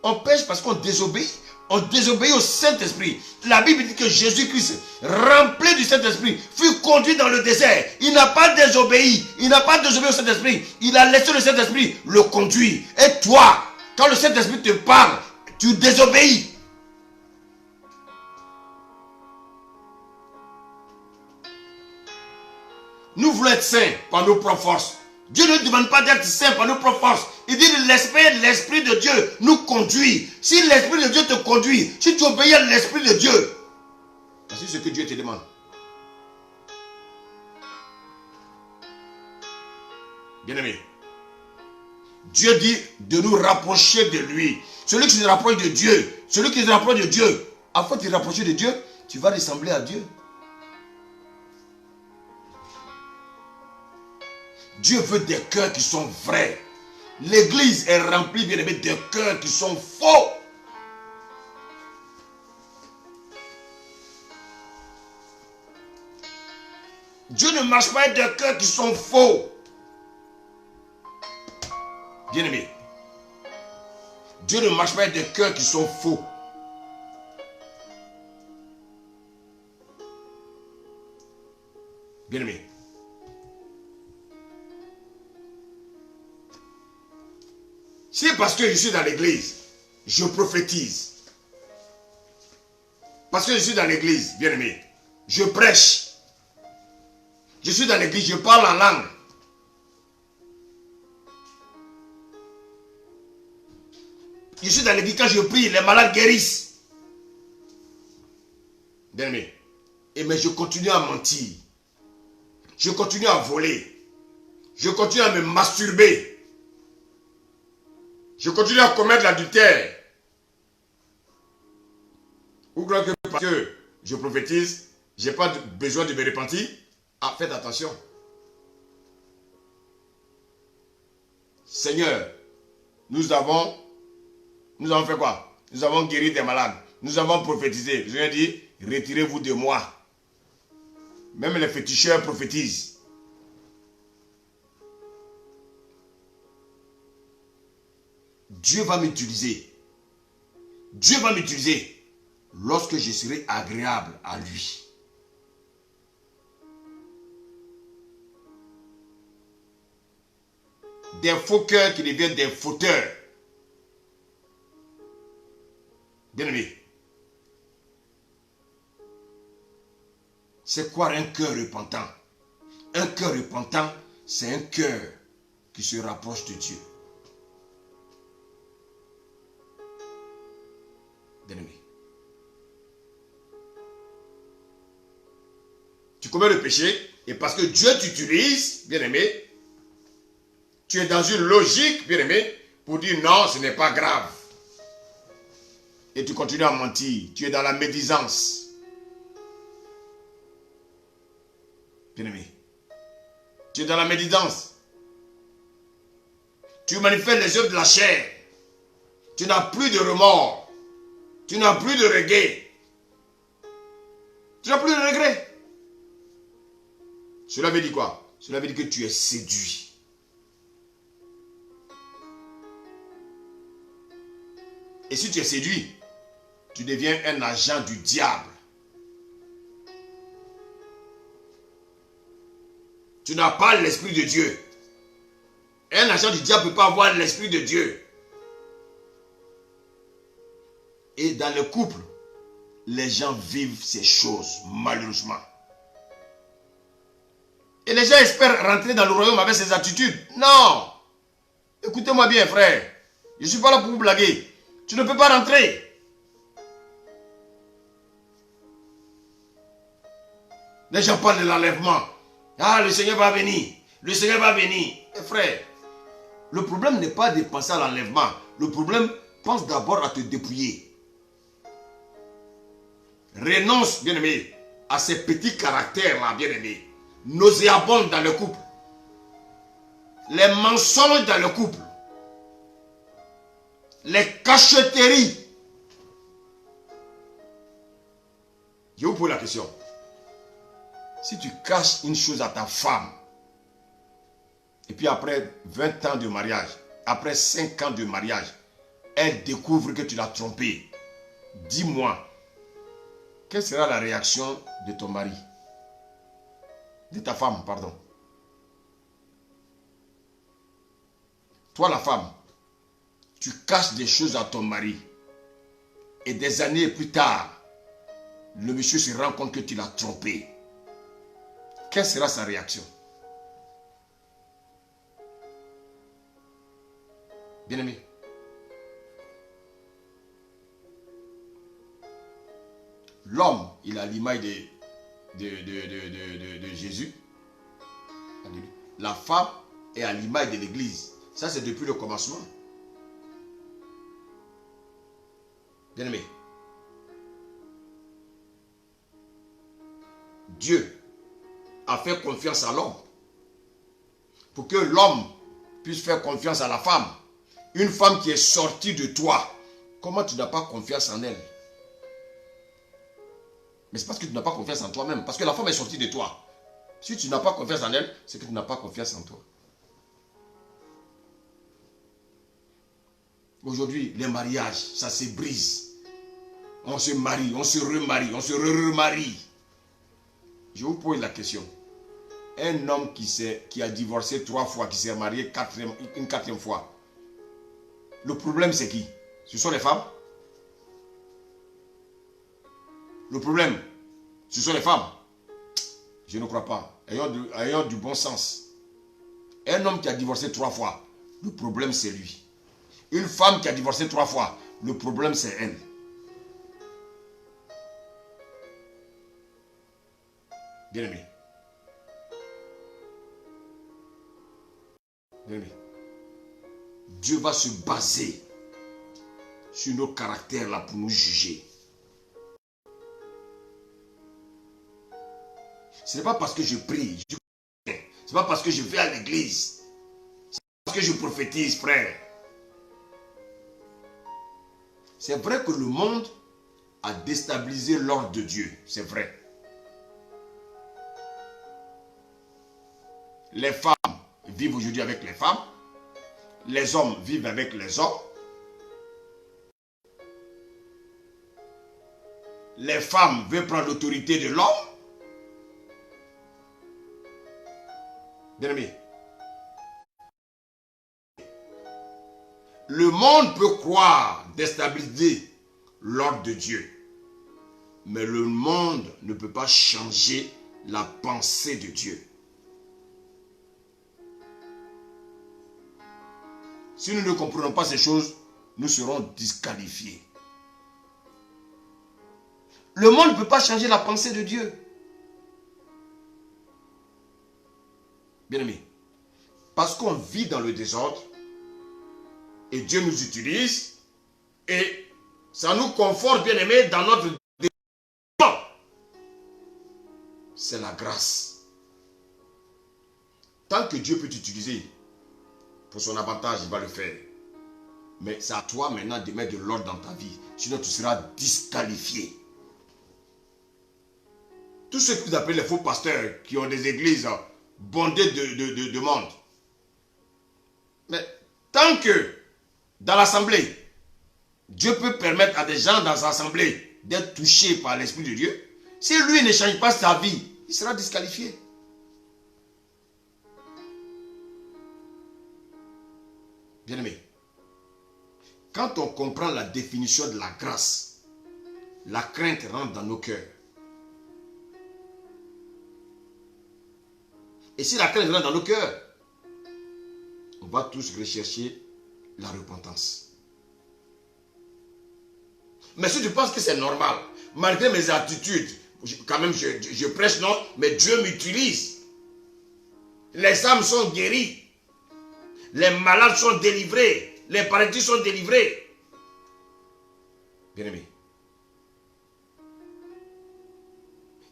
On pêche parce qu'on désobéit. On désobéit au Saint-Esprit. La Bible dit que Jésus-Christ, rempli du Saint-Esprit, fut conduit dans le désert. Il n'a pas désobéi. Il n'a pas désobéi au Saint-Esprit. Il a laissé le Saint-Esprit le conduire. Et toi, quand le Saint-Esprit te parle, tu désobéis. nous voulons être saints par nos propres forces. Dieu ne demande pas d'être saint par nos propres forces. Il dit l'Esprit de Dieu nous conduit. Si l'Esprit de Dieu te conduit, si tu obéis à l'Esprit de Dieu, c'est ce que Dieu te demande. Bien-aimé, Dieu dit de nous rapprocher de lui. Celui qui se rapproche de Dieu, celui qui se rapproche de Dieu, afin de te rapprocher de Dieu, tu vas ressembler à Dieu. Dieu veut des cœurs qui sont vrais. L'église est remplie, bien aimé, de cœurs qui sont faux. Dieu ne marche pas avec des cœurs qui sont faux. Bien aimé, Dieu ne marche pas avec des cœurs qui sont faux. Bien aimé, c'est parce que je suis dans l'église, je prophétise. Parce que je suis dans l'église, bien aimé, je prêche. Je suis dans l'église, je parle en langue. Je suis dans l'église, quand je prie, les malades guérissent. Bien aimé, mais je continue à mentir. Je continue à voler. Je continue à me masturber. Je continue à commettre l'adultère. Ou croyez que parce que je prophétise, je n'ai pas besoin de me repentir? Ah, faites attention. Seigneur, nous avons fait quoi? Nous avons guéri des malades. Nous avons prophétisé. Je viens dire, retirez-vous de moi. Même les féticheurs prophétisent. Dieu va m'utiliser. Dieu va m'utiliser lorsque je serai agréable à lui. Des faux cœurs qui deviennent des fauteurs. Bien-aimé, c'est quoi un cœur repentant? Un cœur repentant, c'est un cœur qui se rapproche de Dieu. Bien-aimé, tu commets le péché et parce que Dieu t'utilise, bien-aimé, tu es dans une logique, bien-aimé, pour dire non, ce n'est pas grave. Et tu continues à mentir. Tu es dans la médisance. Bien-aimé, tu es dans la médisance. Tu manifestes les œuvres de la chair. Tu n'as plus de remords. Tu n'as plus de regrets. Tu n'as plus de regrets. Cela veut dire quoi? Cela veut dire que tu es séduit. Et si tu es séduit, tu deviens un agent du diable. Tu n'as pas l'esprit de Dieu. Un agent du diable ne peut pas avoir l'esprit de Dieu. Et dans le couple, les gens vivent ces choses, malheureusement. Et les gens espèrent rentrer dans le royaume avec ces attitudes. Non! Écoutez-moi bien, frère. Je ne suis pas là pour vous blaguer. Tu ne peux pas rentrer. Les gens parlent de l'enlèvement. Ah, le Seigneur va venir. Le Seigneur va venir. Eh, frère, le problème n'est pas de penser à l'enlèvement. Le problème, pense d'abord à te dépouiller. Renonce, bien-aimé, à ces petits caractères-là, bien-aimé. Nauséabonds dans le couple. Les mensonges dans le couple. Les cachotteries. Je vous pose la question. Si tu caches une chose à ta femme, et puis après 20 ans de mariage, après 5 ans de mariage, elle découvre que tu l'as trompée, dis-moi, quelle sera la réaction de ton mari? De ta femme, pardon. Toi, la femme, tu caches des choses à ton mari. Et des années plus tard, le monsieur se rend compte que tu l'as trompé. Quelle sera sa réaction? Bien-aimé. L'homme, il a l'image de Jésus. La femme est à l'image de l'église. Ça, c'est depuis le commencement. Bien-aimé. Dieu a fait confiance à l'homme pour que l'homme puisse faire confiance à la femme. Une femme qui est sortie de toi, comment tu n'as pas confiance en elle? Mais c'est parce que tu n'as pas confiance en toi-même. Parce que la femme est sortie de toi. Si tu n'as pas confiance en elle, c'est que tu n'as pas confiance en toi. Aujourd'hui, les mariages, ça se brise. On se marie, on se remarie, on se remarie. Je vous pose la question. Un homme qui a divorcé 3 fois, qui s'est marié une 4e fois, le problème c'est qui? Ce sont les femmes? Le problème, ce sont les femmes? Je ne crois pas. Ayons du bon sens. Un homme qui a divorcé 3 fois, le problème c'est lui. Une femme qui a divorcé 3 fois, le problème c'est elle. Bien-aimé. Bien-aimé. Dieu va se baser sur nos caractères là pour nous juger. Ce n'est pas parce que je prie, ce n'est pas parce que je vais à l'église, c'est parce que je prophétise, frère. C'est vrai que le monde a déstabilisé l'ordre de Dieu, c'est vrai. Les femmes vivent aujourd'hui avec les femmes, les hommes vivent avec les hommes. Les femmes veulent prendre l'autorité de l'homme. Bien-aimé, le monde peut croire déstabiliser l'ordre de Dieu, mais le monde ne peut pas changer la pensée de Dieu. Si nous ne comprenons pas ces choses, nous serons disqualifiés. Le monde ne peut pas changer la pensée de Dieu. Bien-aimé, parce qu'on vit dans le désordre, et Dieu nous utilise, et ça nous conforte, bien-aimé, dans notre désordre. C'est la grâce. Tant que Dieu peut t'utiliser pour son avantage, il va le faire. Mais c'est à toi maintenant de mettre de l'ordre dans ta vie. Sinon, tu seras disqualifié. Tous ceux que vous appelez les faux pasteurs qui ont des églises bondées de monde. Mais tant que dans l'assemblée, Dieu peut permettre à des gens dans l'assemblée d'être touchés par l'Esprit de Dieu, si lui ne change pas sa vie, il sera disqualifié. Bien-aimé, quand on comprend la définition de la grâce, la crainte rentre dans nos cœurs. Et si la crainte rentre dans nos cœurs, on va tous rechercher la repentance. Mais si tu penses que c'est normal, malgré mes attitudes, quand même je prêche, non, mais Dieu m'utilise. Les âmes sont guéries. Les malades sont délivrés. Les paralytiques sont délivrés. Bien-aimé,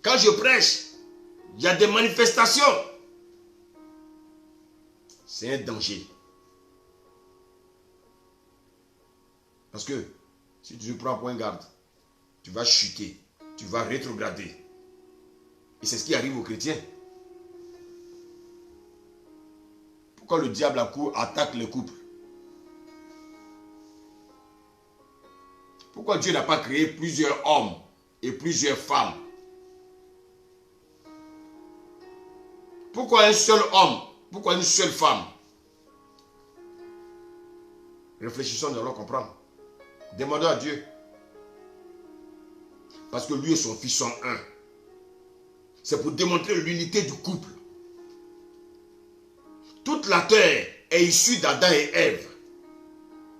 quand je prêche, il y a des manifestations. C'est un danger. Parce que si tu te prends point garde, tu vas chuter, tu vas rétrograder. Et c'est ce qui arrive aux chrétiens. Pourquoi le diable attaque les couples? Pourquoi Dieu n'a pas créé plusieurs hommes et plusieurs femmes? Pourquoi un seul homme? Pourquoi une seule femme? Réfléchissons, nous allons comprendre. Demandons à Dieu. Parce que lui et son fils sont un. C'est pour démontrer l'unité du couple. Toute la terre est issue d'Adam et Ève.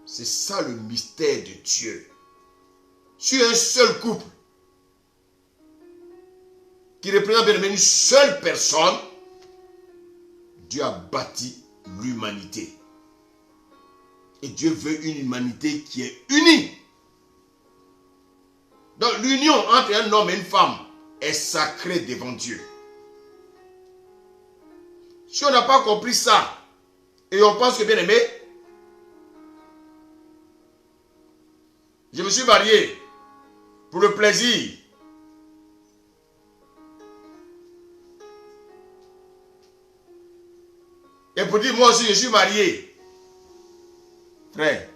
C'est ça le mystère de Dieu. Sur un seul couple qui représente bien une seule personne, Dieu a bâti l'humanité. Et Dieu veut une humanité qui est unie. Donc l'union entre un homme et une femme est sacrée devant Dieu. Si on n'a pas compris ça, et on pense que bien aimé, je me suis marié pour le plaisir. Et pour dire moi aussi je suis marié. Frère,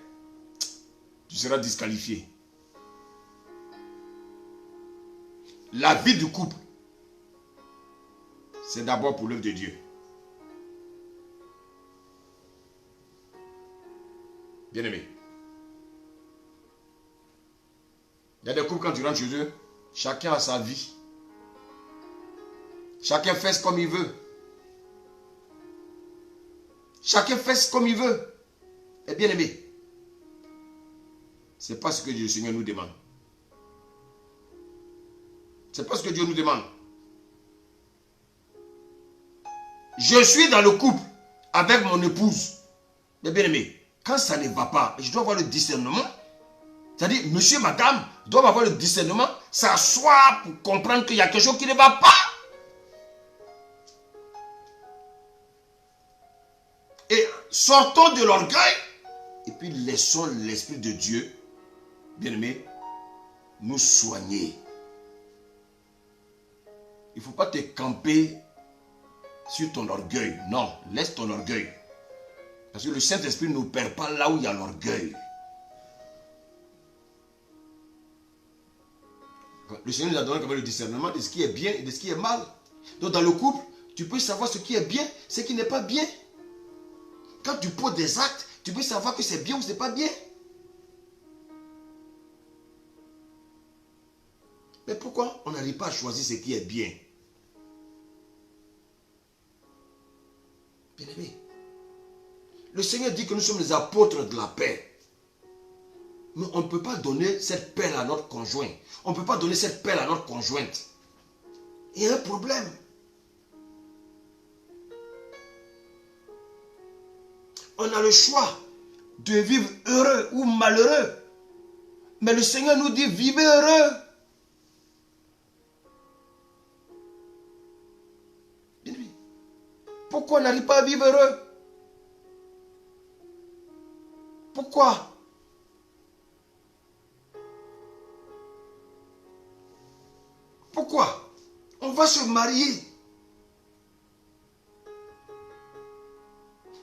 tu seras disqualifié. La vie du couple, c'est d'abord pour l'œuvre de Dieu. Bien aimé. Il y a des couples quand tu rentres chez eux, chacun a sa vie. Chacun fait comme il veut. Chacun fait comme il veut. Et bien aimé, c'est pas ce que le Seigneur nous demande. C'est pas ce que Dieu nous demande. Je suis dans le couple avec mon épouse. Mais bien aimé, quand ça ne va pas, je dois avoir le discernement. C'est-à-dire, monsieur, madame, doivent avoir le discernement, s'asseoir pour comprendre qu'il y a quelque chose qui ne va pas. Et sortons de l'orgueil et puis laissons l'Esprit de Dieu, bien aimé, nous soigner. Il ne faut pas te camper sur ton orgueil. Non, laisse ton orgueil. Parce que le Saint-Esprit ne nous perd pas là où il y a l'orgueil. Le Seigneur nous a donné quand même le discernement de ce qui est bien et de ce qui est mal. Donc dans le couple, tu peux savoir ce qui est bien, ce qui n'est pas bien. Quand tu poses des actes, tu peux savoir que c'est bien ou c'est pas bien. Mais pourquoi on n'arrive pas à choisir ce qui est bien? Bien aimé, le Seigneur dit que nous sommes les apôtres de la paix. Mais on ne peut pas donner cette paix à notre conjoint. On ne peut pas donner cette paix à notre conjointe. Il y a un problème. On a le choix de vivre heureux ou malheureux. Mais le Seigneur nous dit vivez heureux. Pourquoi on n'arrive pas à vivre heureux? Pourquoi? Pourquoi? On va se marier.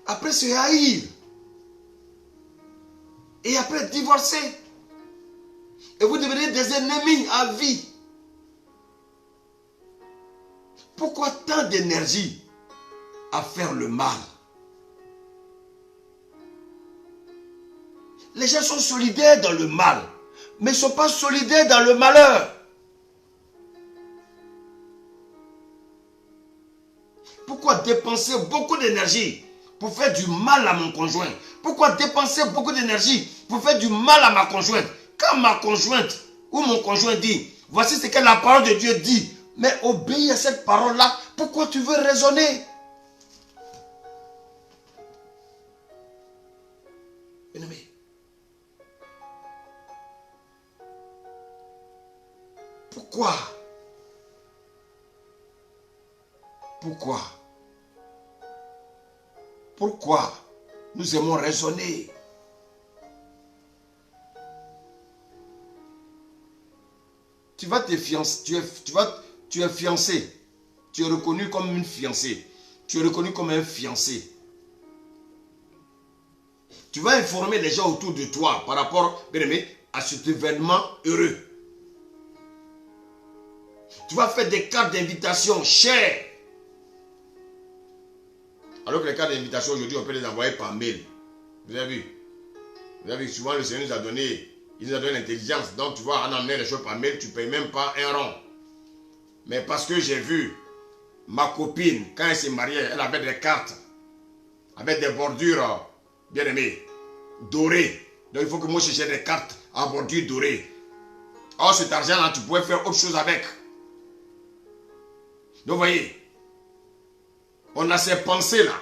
Après se haïr. Et après divorcer. Et vous devenez des ennemis à vie. Pourquoi tant d'énergie à faire le mal? Les gens sont solidaires dans le mal, mais ils ne sont pas solidaires dans le malheur. Pourquoi dépenser beaucoup d'énergie pour faire du mal à mon conjoint? Pourquoi dépenser beaucoup d'énergie pour faire du mal à ma conjointe? Quand ma conjointe ou mon conjoint dit, voici ce que la parole de Dieu dit, mais obéis à cette parole-là, pourquoi tu veux raisonner? Bien-aimé, pourquoi? Pourquoi nous aimons raisonner? Tu vas te fiancer, tu es fiancé, tu es reconnu comme une fiancée, tu es reconnu comme un fiancé. Tu vas informer les gens autour de toi par rapport, bien aimé, à cet événement heureux. Tu vas faire des cartes d'invitation chères. Alors que les cartes d'invitation aujourd'hui, on peut les envoyer par mail. Vous avez vu? Vous avez vu, souvent le Seigneur nous a donné, il nous a donné l'intelligence. Donc tu vois, en amener les choses par mail, tu ne payes même pas un rond. Mais parce que j'ai vu ma copine, quand elle s'est mariée, elle avait des cartes avec des bordures bien aimées, dorées. Donc il faut que moi je cherche des cartes à bordure dorée. Or cet argent-là, tu pourrais faire autre chose avec. Donc vous voyez, on a ces pensées-là.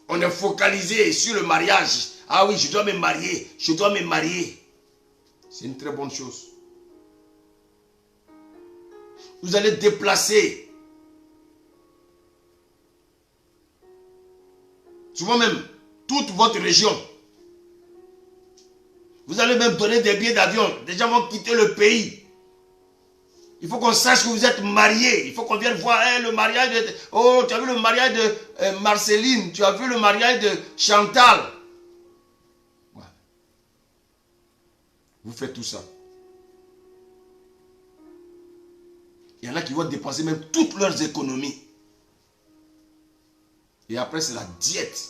On est focalisé sur le mariage. Ah oui, je dois me marier, je dois me marier. C'est une très bonne chose. Vous allez déplacer. Souvent même, toute votre région. Vous allez même donner des billets d'avion. Des gens vont quitter le pays. Il faut qu'on sache que vous êtes mariés. Il faut qu'on vienne voir le mariage de... Oh, tu as vu le mariage de Marceline. Tu as vu le mariage de Chantal. Ouais. Vous faites tout ça. Il y en a qui vont dépenser même toutes leurs économies. Et après, c'est la diète.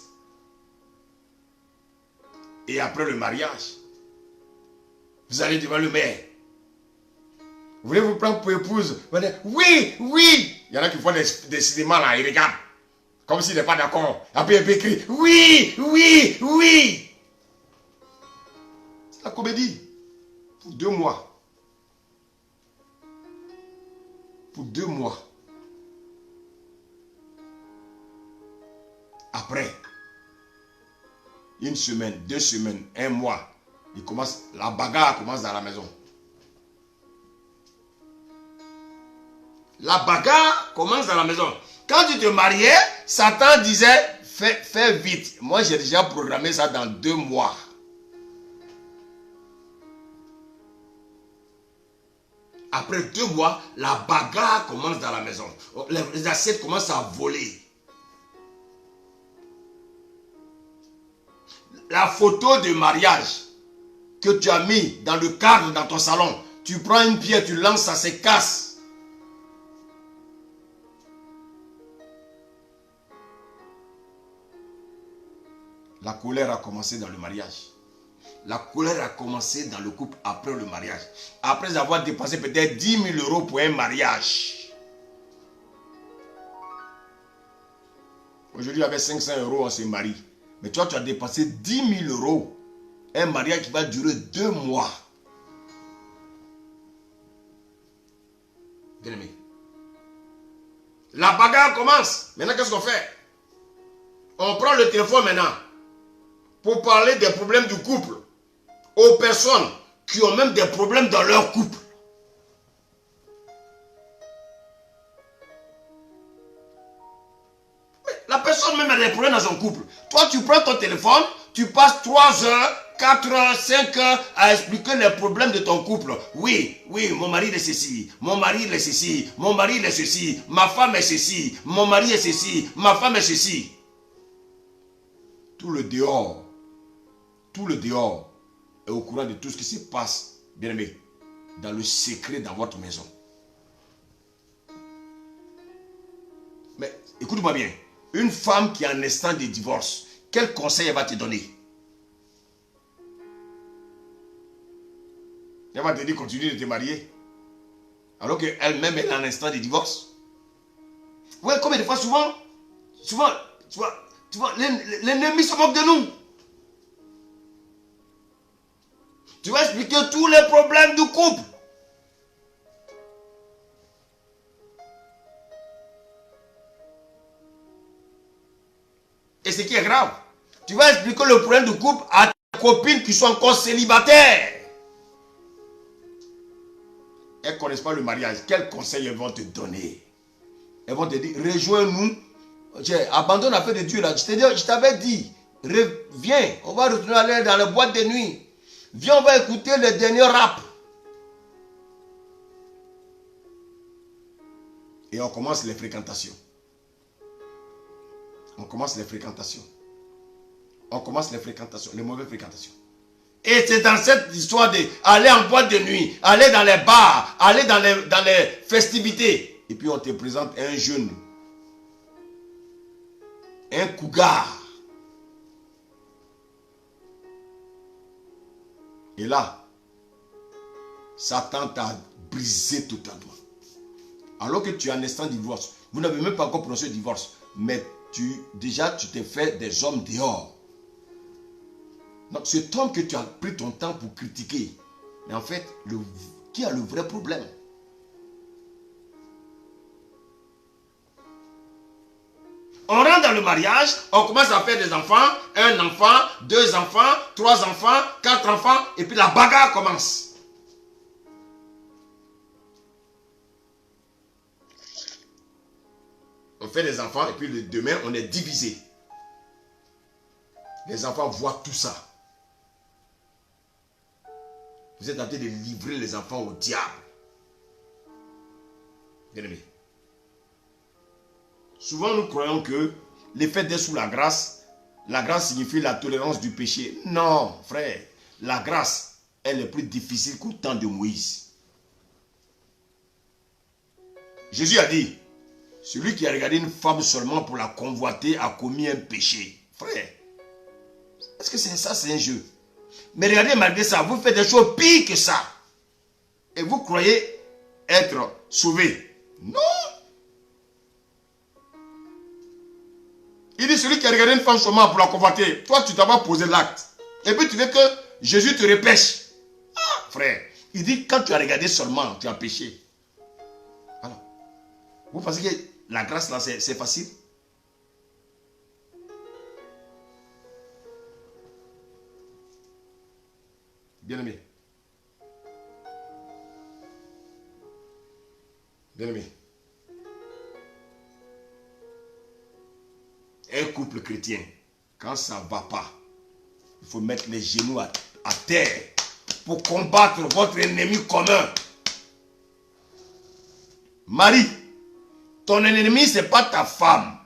Et après le mariage, vous allez devant le maire. Vous voulez vous prendre pour épouse? Vous allez dire, oui, oui. Il y en a qui font des cinémas là, ils regardent. Comme s'il n'est pas d'accord. Après, il peut écrire, oui, oui, oui. C'est la comédie. Pour 2 mois. Pour 2 mois. Après, 1 semaine, 2 semaines, 1 mois, la bagarre commence dans la maison. La bagarre commence dans la maison. Quand tu te mariais, Satan disait, fais vite. Moi, j'ai déjà programmé ça dans 2 mois. Après 2 mois, la bagarre commence dans la maison. Les assiettes commencent à voler. La photo de mariage que tu as mis dans le cadre dans ton salon, tu prends une pierre, tu lances, ça se casse. La colère a commencé dans le mariage. La colère a commencé dans le couple après le mariage. Après avoir dépensé peut-être 10 000 euros pour un mariage. Aujourd'hui, avec 500 euros, on se marie. Mais toi, tu as dépensé 10 000 euros. Un mariage qui va durer 2 mois. Bien aimé. La bagarre commence. Maintenant, qu'est-ce qu'on fait? On prend le téléphone maintenant pour parler des problèmes du couple aux personnes qui ont même des problèmes dans leur couple. Mais la personne même a des problèmes dans son couple. Toi, tu prends ton téléphone, tu passes 3 heures, 4 heures, 5 heures à expliquer les problèmes de ton couple. Oui, oui, mon mari est ceci, mon mari est ceci, mon mari est ceci, ma femme est ceci, mon mari est ceci, ma femme est ceci. Tout le dehors est au courant de tout ce qui se passe, bien aimé, dans le secret dans votre maison. Mais écoute-moi bien, une femme qui est en instant de divorce, quel conseil elle va te donner? Elle va te dire continue de te marier, alors qu'elle-même est en instant de divorce. Vous voyez combien de fois souvent, l'ennemi se moque de nous. Tu vas expliquer tous les problèmes du couple. Et ce qui est grave, tu vas expliquer le problème du couple à tes copines qui sont encore célibataires. Elles ne connaissent pas le mariage. Quels conseils elles vont te donner? Elles vont te dire, rejoins-nous. Abandonne l'affaire de Dieu là. Je t'avais dit, viens, on va retourner aller dans les boîtes de nuit. Viens, on va écouter le dernier rap. Et on commence les fréquentations. On commence les fréquentations. On commence les fréquentations, les mauvaises fréquentations. Et c'est dans cette histoire d'aller en boîte de nuit, aller dans les bars, aller dans les festivités. Et puis on te présente un jeune, un cougar. Et là, Satan t'a brisé totalement. Alors que tu es en instant de divorce, vous n'avez même pas encore prononcé le divorce, mais déjà tu t'es fait des hommes dehors. Donc cet homme que tu as pris ton temps pour critiquer, mais en fait, qui a le vrai problème? On rentre dans le mariage, on commence à faire des enfants, 1 enfant, 2 enfants, 3 enfants, 4 enfants, et puis la bagarre commence. On fait des enfants et puis le demain, on est divisé. Les enfants voient tout ça. Vous êtes en train de livrer les enfants au diable. Bien aimé. Souvent, nous croyons que le fait d'être sous la grâce signifie la tolérance du péché. Non, frère. La grâce, elle est plus difficile qu'au temps de Moïse. Jésus a dit, celui qui a regardé une femme seulement pour la convoiter a commis un péché. Frère, est-ce que c'est ça, c'est un jeu? Mais regardez, malgré ça, vous faites des choses pires que ça. Et vous croyez être sauvé. Non. Il dit, celui qui a regardé une femme seulement pour la convoiter, toi, tu t'as pas posé l'acte. Et puis tu veux que Jésus te repêche. Ah, frère. Il dit, quand tu as regardé seulement, tu as péché. Alors, vous pensez que la grâce, là, c'est facile? Bien-aimé. Bien-aimé. Un couple chrétien, quand ça ne va pas, il faut mettre les genoux à terre pour combattre votre ennemi commun. Marie, ton ennemi, ce n'est pas ta femme.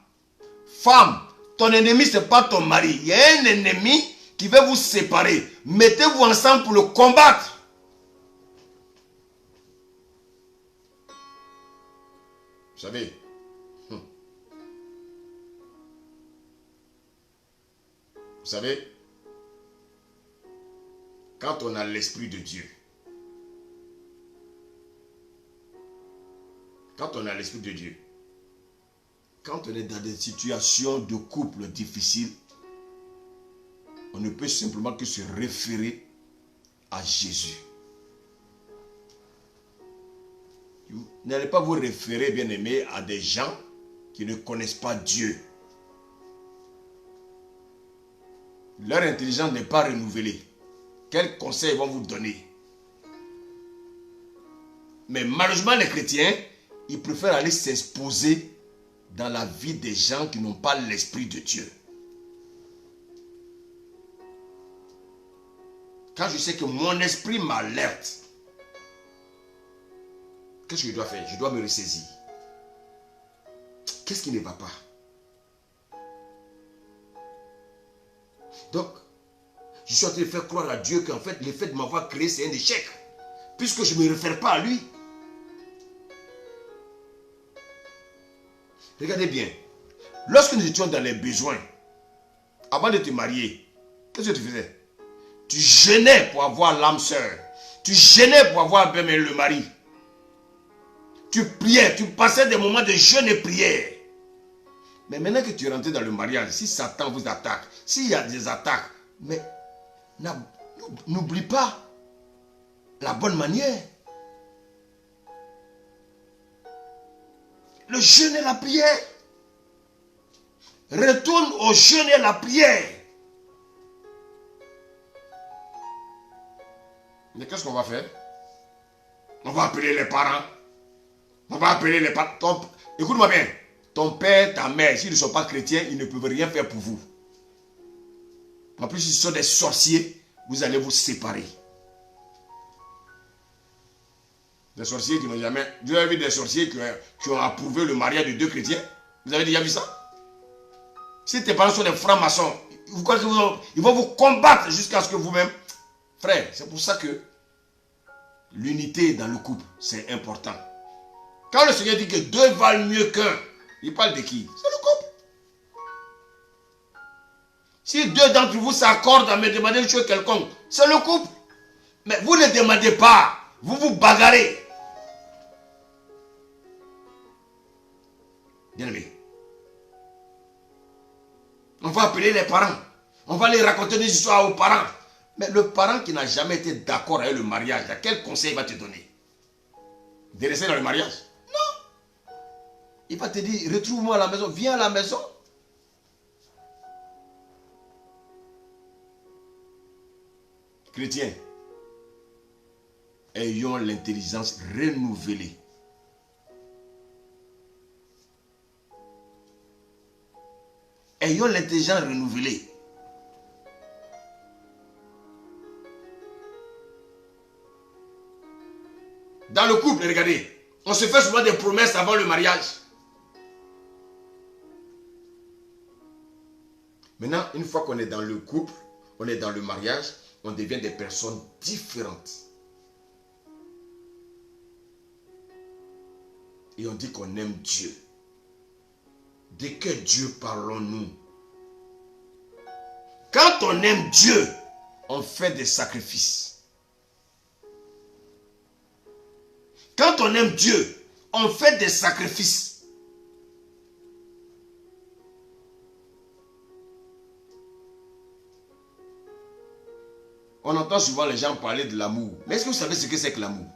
Femme, ton ennemi, ce n'est pas ton mari. Il y a un ennemi qui veut vous séparer. Mettez-vous ensemble pour le combattre. Vous savez, quand on a l'Esprit de Dieu, quand on est dans des situations de couple difficiles, on ne peut simplement que se référer à Jésus. Vous n'allez pas vous référer, bien aimé, à des gens qui ne connaissent pas Dieu. Leur intelligence n'est pas renouvelée. Quels conseils vont vous donner? Mais malheureusement, les chrétiens, ils préfèrent aller s'exposer dans la vie des gens qui n'ont pas l'Esprit de Dieu. Quand je sais que mon esprit m'alerte, qu'est-ce que je dois faire? Je dois me ressaisir. Qu'est-ce qui ne va pas? Donc, je suis en train de faire croire à Dieu qu'en fait, le fait de m'avoir créé, c'est un échec. Puisque je ne me réfère pas à lui. Regardez bien. Lorsque nous étions dans les besoins, avant de te marier, qu'est-ce que tu faisais? Tu jeûnais pour avoir l'âme sœur. Tu jeûnais pour avoir bien le mari. Tu priais, tu passais des moments de jeûne et prière. Mais maintenant que tu es rentré dans le mariage, si Satan vous attaque, s'il y a des attaques, mais n'oublie pas la bonne manière. Le jeûne et la prière. Retourne au jeûne et la prière. Mais qu'est-ce qu'on va faire? On va appeler les parents. On va appeler les parents. Écoute-moi bien. Ton père, ta mère, s'ils ne sont pas chrétiens, ils ne peuvent rien faire pour vous. En plus, s'ils sont des sorciers, vous allez vous séparer. Des sorciers qui n'ont jamais... Vous avez vu des sorciers qui ont approuvé le mariage de 2 chrétiens? Vous avez déjà vu ça? Si tes parents sont des francs-maçons, vous croyez qu'ils vont vous combattre jusqu'à ce que vous-même... Frère, c'est pour ça que l'unité dans le couple, c'est important. Quand le Seigneur dit que 2 valent mieux qu'un, il parle de qui? C'est le couple. Si 2 d'entre vous s'accordent à me demander une chose quelconque, c'est le couple. Mais vous ne demandez pas, vous vous bagarrez. Bien aimé. On va appeler les parents. On va aller raconter des histoires aux parents. Mais le parent qui n'a jamais été d'accord avec le mariage, quel conseil il va te donner? De rester dans le mariage? Non. Il va te dire, retrouve-moi à la maison, viens à la maison. Chrétiens, ayons l'intelligence renouvelée. Ayons l'intelligence renouvelée. Dans le couple, regardez, on se fait souvent des promesses avant le mariage. Maintenant, une fois qu'on est dans le couple, on est dans le mariage, on devient des personnes différentes. Et on dit qu'on aime Dieu. De quel Dieu parlons-nous? Quand on aime Dieu, on fait des sacrifices. Quand on aime Dieu, on fait des sacrifices. On entend souvent les gens parler de l'amour. Mais est-ce que vous savez ce que c'est que l'amour?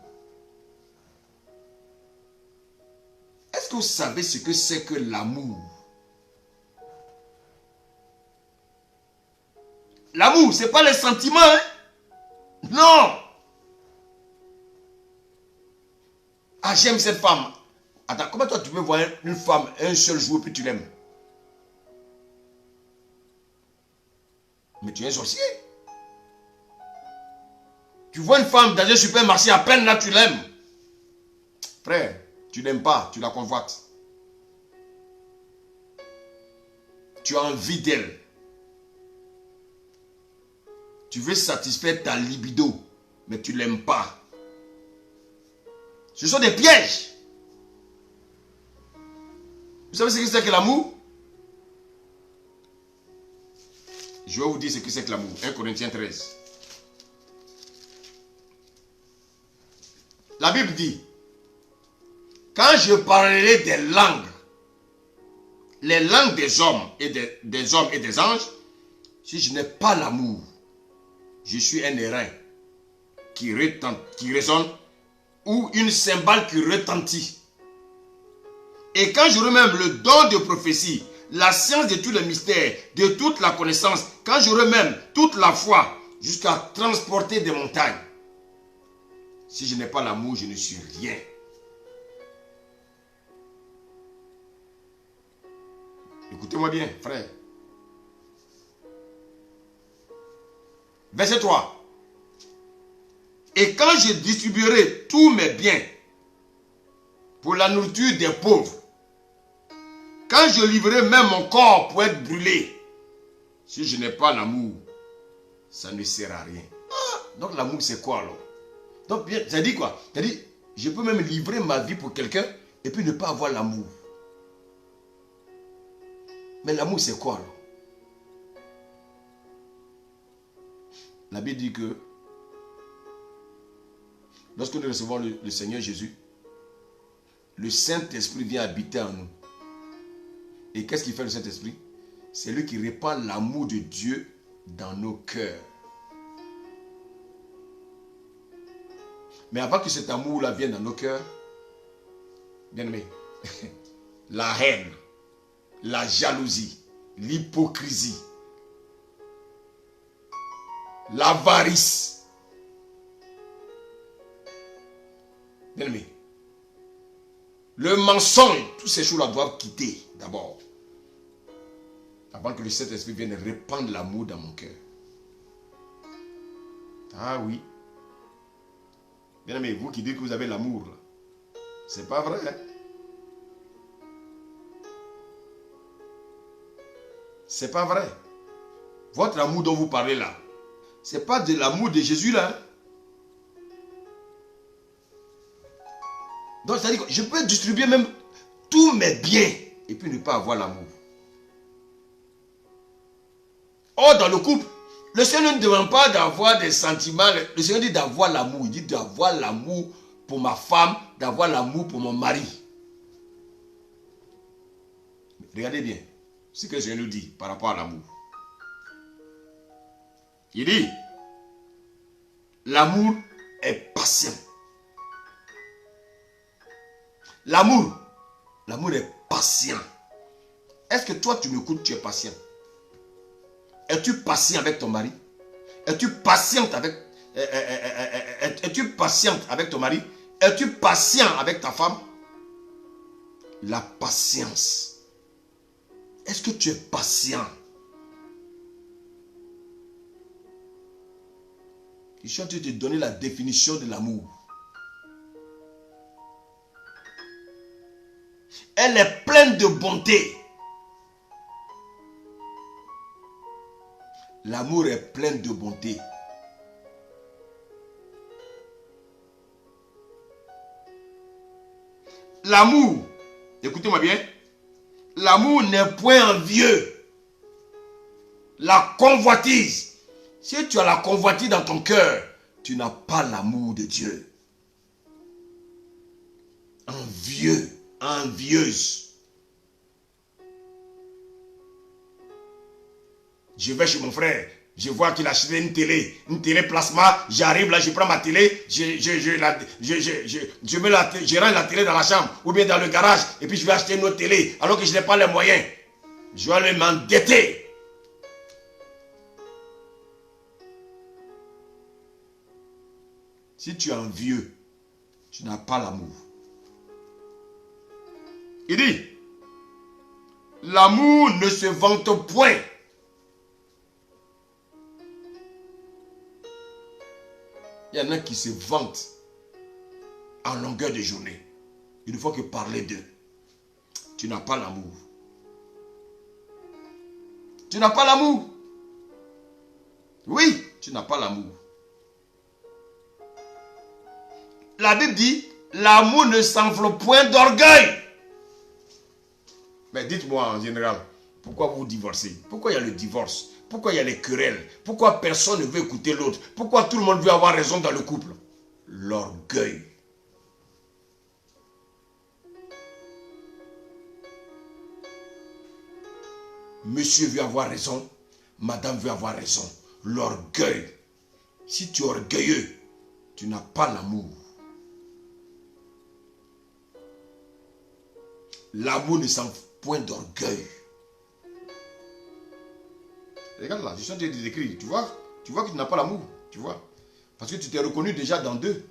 Est-ce que vous savez ce que c'est que l'amour? L'amour, ce n'est pas les sentiments. Hein? Non. Ah, j'aime cette femme. Attends, comment toi tu peux voir une femme un seul jour puis tu l'aimes? Mais tu es un sorcier. Tu vois une femme dans un supermarché, à peine là tu l'aimes. Frère, tu l'aimes pas, tu la convoites. Tu as envie d'elle. Tu veux satisfaire ta libido, mais tu ne l'aimes pas. Ce sont des pièges. Vous savez ce que c'est que l'amour? Je vais vous dire ce que c'est que l'amour. 1 Corinthiens 13. La Bible dit, quand je parlerai des langues, les langues des hommes et des hommes et des anges, si je n'ai pas l'amour, je suis un airain qui résonne ou une cymbale qui retentit. Et quand j'aurai même le don de prophétie, la science de tous les mystères, de toute la connaissance, quand j'aurai même toute la foi jusqu'à transporter des montagnes, si je n'ai pas l'amour, je ne suis rien. Écoutez-moi bien, frère. Verset 3. Et quand je distribuerai tous mes biens pour la nourriture des pauvres, quand je livrerai même mon corps pour être brûlé, si je n'ai pas l'amour, ça ne sert à rien. Ah, donc l'amour c'est quoi alors? Donc ça dit quoi? Ça dit, je peux même livrer ma vie pour quelqu'un et puis ne pas avoir l'amour. Mais l'amour c'est quoi alors? La Bible dit que lorsque nous recevons le Seigneur Jésus, le Saint-Esprit vient habiter en nous. Et qu'est-ce qu'il fait le Saint-Esprit? C'est lui qui répand l'amour de Dieu dans nos cœurs. Mais avant que cet amour-là vienne dans nos cœurs, bien aimé, la haine, la jalousie, l'hypocrisie, l'avarice, bien aimé, le mensonge, toutes ces choses-là doivent quitter d'abord. Avant que le Saint-Esprit vienne répandre l'amour dans mon cœur. Ah oui. Bien aimé, vous qui dites que vous avez l'amour, c'est pas vrai. Hein? C'est pas vrai. Votre amour dont vous parlez là, c'est pas de l'amour de Jésus là. Hein? Donc, c'est-à-dire que je peux distribuer même tous mes biens et puis ne pas avoir l'amour. Or, dans le couple, le Seigneur ne demande pas d'avoir des sentiments. Le Seigneur dit d'avoir l'amour. Il dit d'avoir l'amour pour ma femme, d'avoir l'amour pour mon mari. Regardez bien ce que le Seigneur nous dit par rapport à l'amour. Il dit, l'amour est patient. L'amour est patient. Est-ce que toi, tu m'écoutes, tu es patient? Es-tu patient avec ton mari? Es-tu patiente avec... Es-tu patiente avec ton mari? Es-tu patient avec ta femme? La patience. Est-ce que tu es patient? Je suis en train de te donner la définition de l'amour. Elle est pleine de bonté. L'amour est plein de bonté. L'amour, écoutez-moi bien, l'amour n'est point envieux. La convoitise. Si tu as la convoitise dans ton cœur, tu n'as pas l'amour de Dieu. Envieux, envieuse. Je vais chez mon frère, je vois qu'il a acheté une télé plasma, j'arrive là, je prends ma télé, je range la télé dans la chambre ou bien dans le garage et puis je vais acheter une autre télé alors que je n'ai pas les moyens. Je vais aller m'endetter. Si tu es envieux, tu n'as pas l'amour. Il dit, l'amour ne se vante point. Il y en a qui se vantent en longueur de journée. Il ne faut que parler d'eux. Tu n'as pas l'amour. Tu n'as pas l'amour. Oui, tu n'as pas l'amour. La Bible dit, l'amour ne s'enfle point d'orgueil. Mais dites-moi en général, pourquoi vous divorcez? Pourquoi il y a le divorce? Pourquoi il y a les querelles? Pourquoi personne ne veut écouter l'autre? Pourquoi tout le monde veut avoir raison dans le couple? L'orgueil. Monsieur veut avoir raison, madame veut avoir raison. L'orgueil. Si tu es orgueilleux, tu n'as pas l'amour. L'amour ne s'en point d'orgueil. Regarde là, je suis en train de décrire. Tu vois que tu n'as pas l'amour. Tu vois. Parce que tu t'es reconnu déjà dans deux.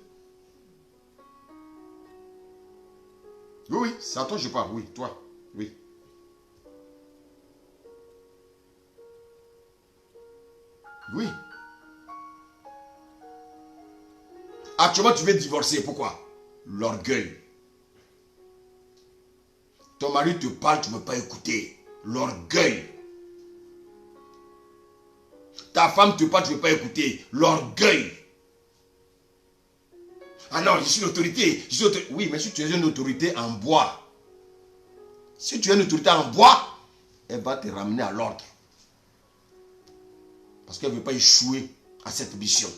Oui, c'est à toi que je parle. Oui, toi. Oui. Oui. Actuellement, tu veux divorcer. Pourquoi? L'orgueil. Ton mari te parle, tu ne veux pas écouter. L'orgueil. Ta femme te parle, tu ne veux pas écouter. L'orgueil. Ah non, je suis l'autorité. Oui, mais si tu es une autorité en bois, si tu es une autorité en bois, elle va te ramener à l'ordre. Parce qu'elle ne veut pas échouer à cette mission.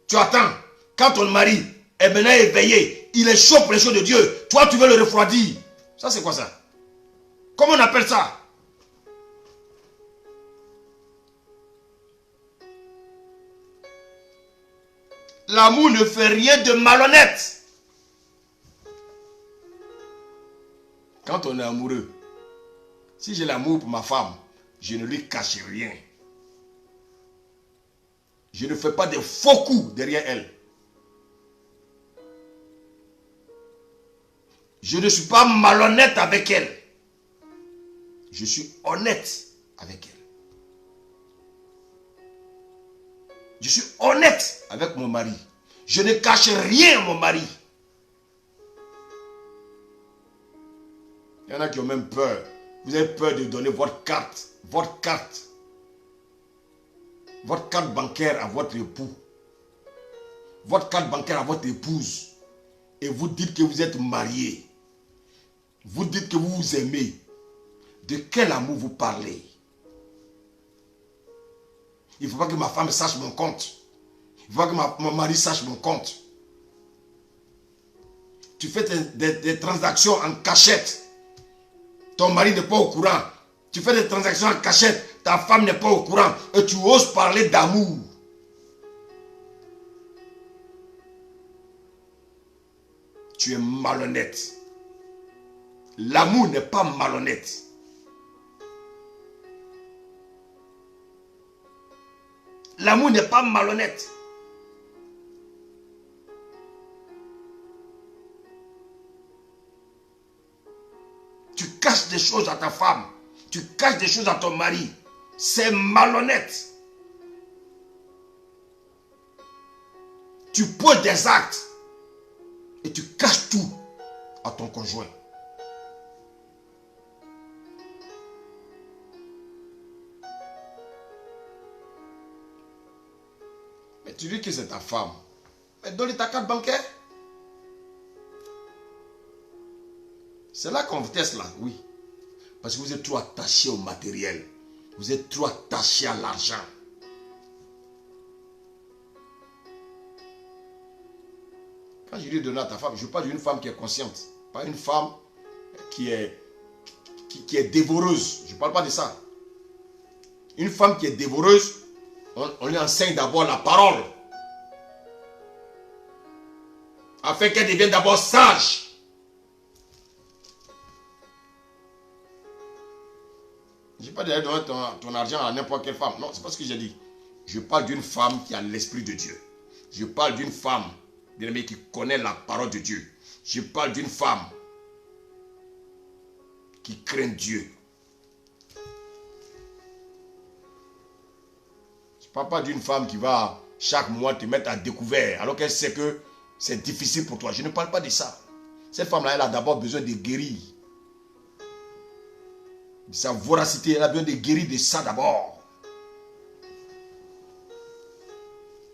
Tu attends, quand ton mari est maintenant éveillé, il est chaud pour les choses de Dieu, toi tu veux le refroidir. Ça c'est quoi ça? Comment on appelle ça? L'amour ne fait rien de malhonnête. Quand on est amoureux, si j'ai l'amour pour ma femme, je ne lui cache rien. Je ne fais pas de faux coups derrière elle. Je ne suis pas malhonnête avec elle. Je suis honnête avec elle. Je suis honnête avec mon mari. Je ne cache rien à mon mari. Il y en a qui ont même peur. Vous avez peur de donner votre carte bancaire à votre époux. Votre carte bancaire à votre épouse. Et vous dites que vous êtes marié. Vous dites que vous vous aimez. De quel amour vous parlez? Il ne faut pas que ma femme sache mon compte. Il ne faut pas que mon mari sache mon compte. Tu fais des transactions en cachette. Ton mari n'est pas au courant. Tu fais des transactions en cachette. Ta femme n'est pas au courant. Et tu oses parler d'amour. Tu es malhonnête. L'amour n'est pas malhonnête. L'amour n'est pas malhonnête. Tu caches des choses à ta femme. Tu caches des choses à ton mari. C'est malhonnête. Tu poses des actes et tu caches tout à ton conjoint. Mais tu dis que c'est ta femme. Mais donne-lui ta carte bancaire. C'est là qu'on teste là, oui. Parce que vous êtes trop attaché au matériel. Vous êtes trop attaché à l'argent. Quand je dis donner à ta femme, je parle d'une femme qui est consciente. Pas une femme qui est dévoreuse. Je ne parle pas de ça. Une femme qui est dévoreuse, on lui enseigne d'abord la parole. Afin qu'elle devienne d'abord sage. Je n'ai pas d'aller donner ton argent à n'importe quelle femme. Non, c'est pas ce que j'ai dit. Je parle d'une femme qui a l'esprit de Dieu. Je parle d'une femme, bien aimée, qui connaît la parole de Dieu. Je parle d'une femme qui craint Dieu. Je ne parle pas d'une femme qui va chaque mois te mettre à découvert alors qu'elle sait que c'est difficile pour toi. Je ne parle pas de ça. Cette femme-là, elle a d'abord besoin de guérir. De sa voracité, elle a besoin de guérir de ça d'abord.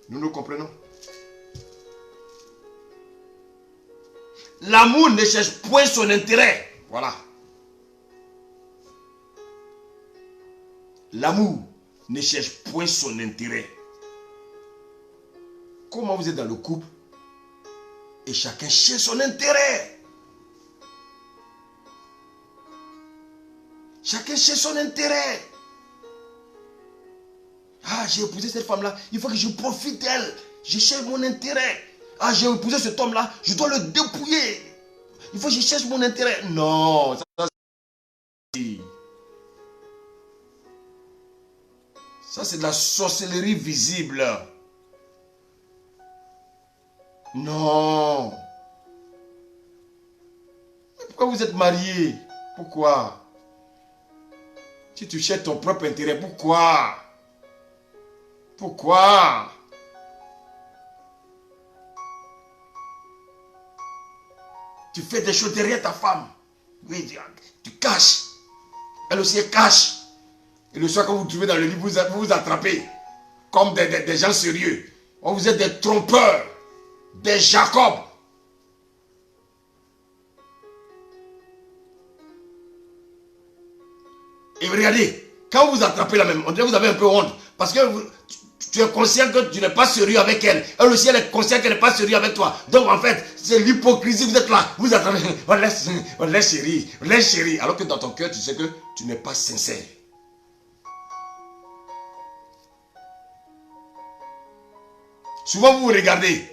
Nous nous comprenons. L'amour ne cherche point son intérêt. Voilà. L'amour ne cherche point son intérêt. Comment vous êtes dans le couple et chacun cherche son intérêt. Chacun cherche son intérêt. Ah, j'ai épousé cette femme-là, il faut que je profite d'elle. Je cherche mon intérêt. Ah, j'ai épousé cet homme-là, je dois le dépouiller. Il faut que je cherche mon intérêt. Non, ça c'est de la sorcellerie visible. Non. Mais pourquoi vous êtes mariés? Pourquoi? Si tu cherches ton propre intérêt, pourquoi? Pourquoi? Tu fais des choses derrière ta femme. Oui, tu caches. Elle aussi elle cache. Et le soir quand vous vous trouvez dans le lit, vous vous attrapez. Comme des gens sérieux. Oh, vous êtes des trompeurs. Des Jacob. Et regardez, quand vous vous attrapez la même, on dirait que vous avez un peu honte. Parce que tu es conscient que tu n'es pas sérieux avec elle. Elle aussi, elle est consciente qu'elle n'est pas sérieux avec toi. Donc en fait, c'est l'hypocrisie. Vous êtes là, vous attrapez. On laisse chérie. Alors que dans ton cœur, tu sais que tu n'es pas sincère. Souvent, vous vous regardez.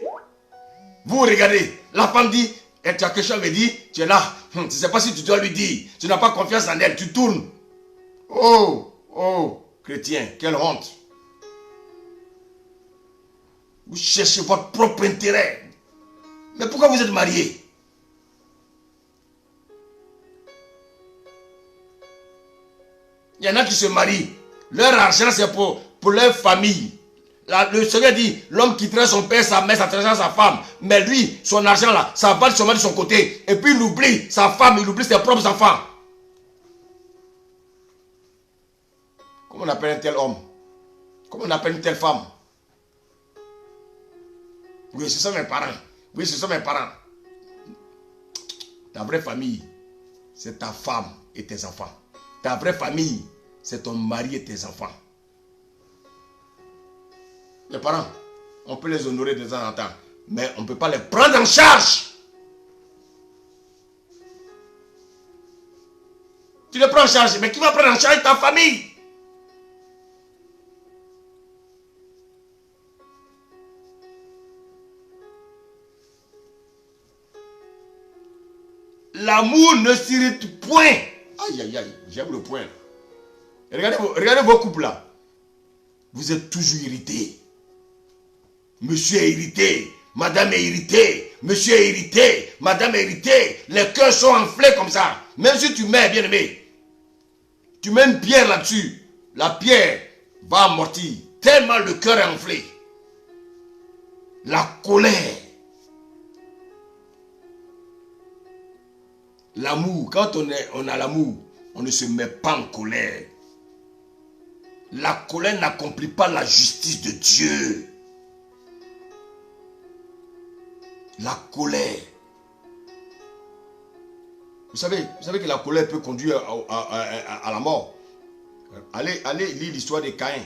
Vous regardez. La femme dit, et tu as quelque chose à me dire, tu es là. Tu ne sais pas si tu dois lui dire. Tu n'as pas confiance en elle. Tu tournes. Oh, chrétien, quelle honte. Vous cherchez votre propre intérêt. Mais pourquoi vous êtes mariés? Il y en a qui se marient. Leur argent, c'est pour leur famille. Le Seigneur dit, l'homme quitterait son père, sa mère, sa femme. Mais lui, son argent là, ça va seulement de son côté. Et puis il oublie sa femme, il oublie ses propres enfants. Comment on appelle un tel homme? Comment on appelle une telle femme? Oui, ce sont mes parents. Oui, ce sont mes parents. Ta vraie famille, c'est ta femme et tes enfants. Ta vraie famille, c'est ton mari et tes enfants. Les parents, on peut les honorer de temps en temps, mais on ne peut pas les prendre en charge. Tu le prends en charge. Mais qui va prendre en charge ta famille? L'amour ne s'irrite point. Aïe, aïe, aïe, j'aime le point. Regardez vos couples là. Vous êtes toujours irrités. Monsieur est irrité. Madame est irritée. Monsieur est irrité. Madame est irritée. Les cœurs sont enflés comme ça. Même si tu mets, bien aimé, tu mets une pierre là-dessus. La pierre va amortir. Tellement le cœur est enflé. La colère. L'amour, quand on a l'amour, on ne se met pas en colère. La colère n'accomplit pas la justice de Dieu. La colère. Vous savez que la colère peut conduire à la mort. Allez lire l'histoire de Caïn.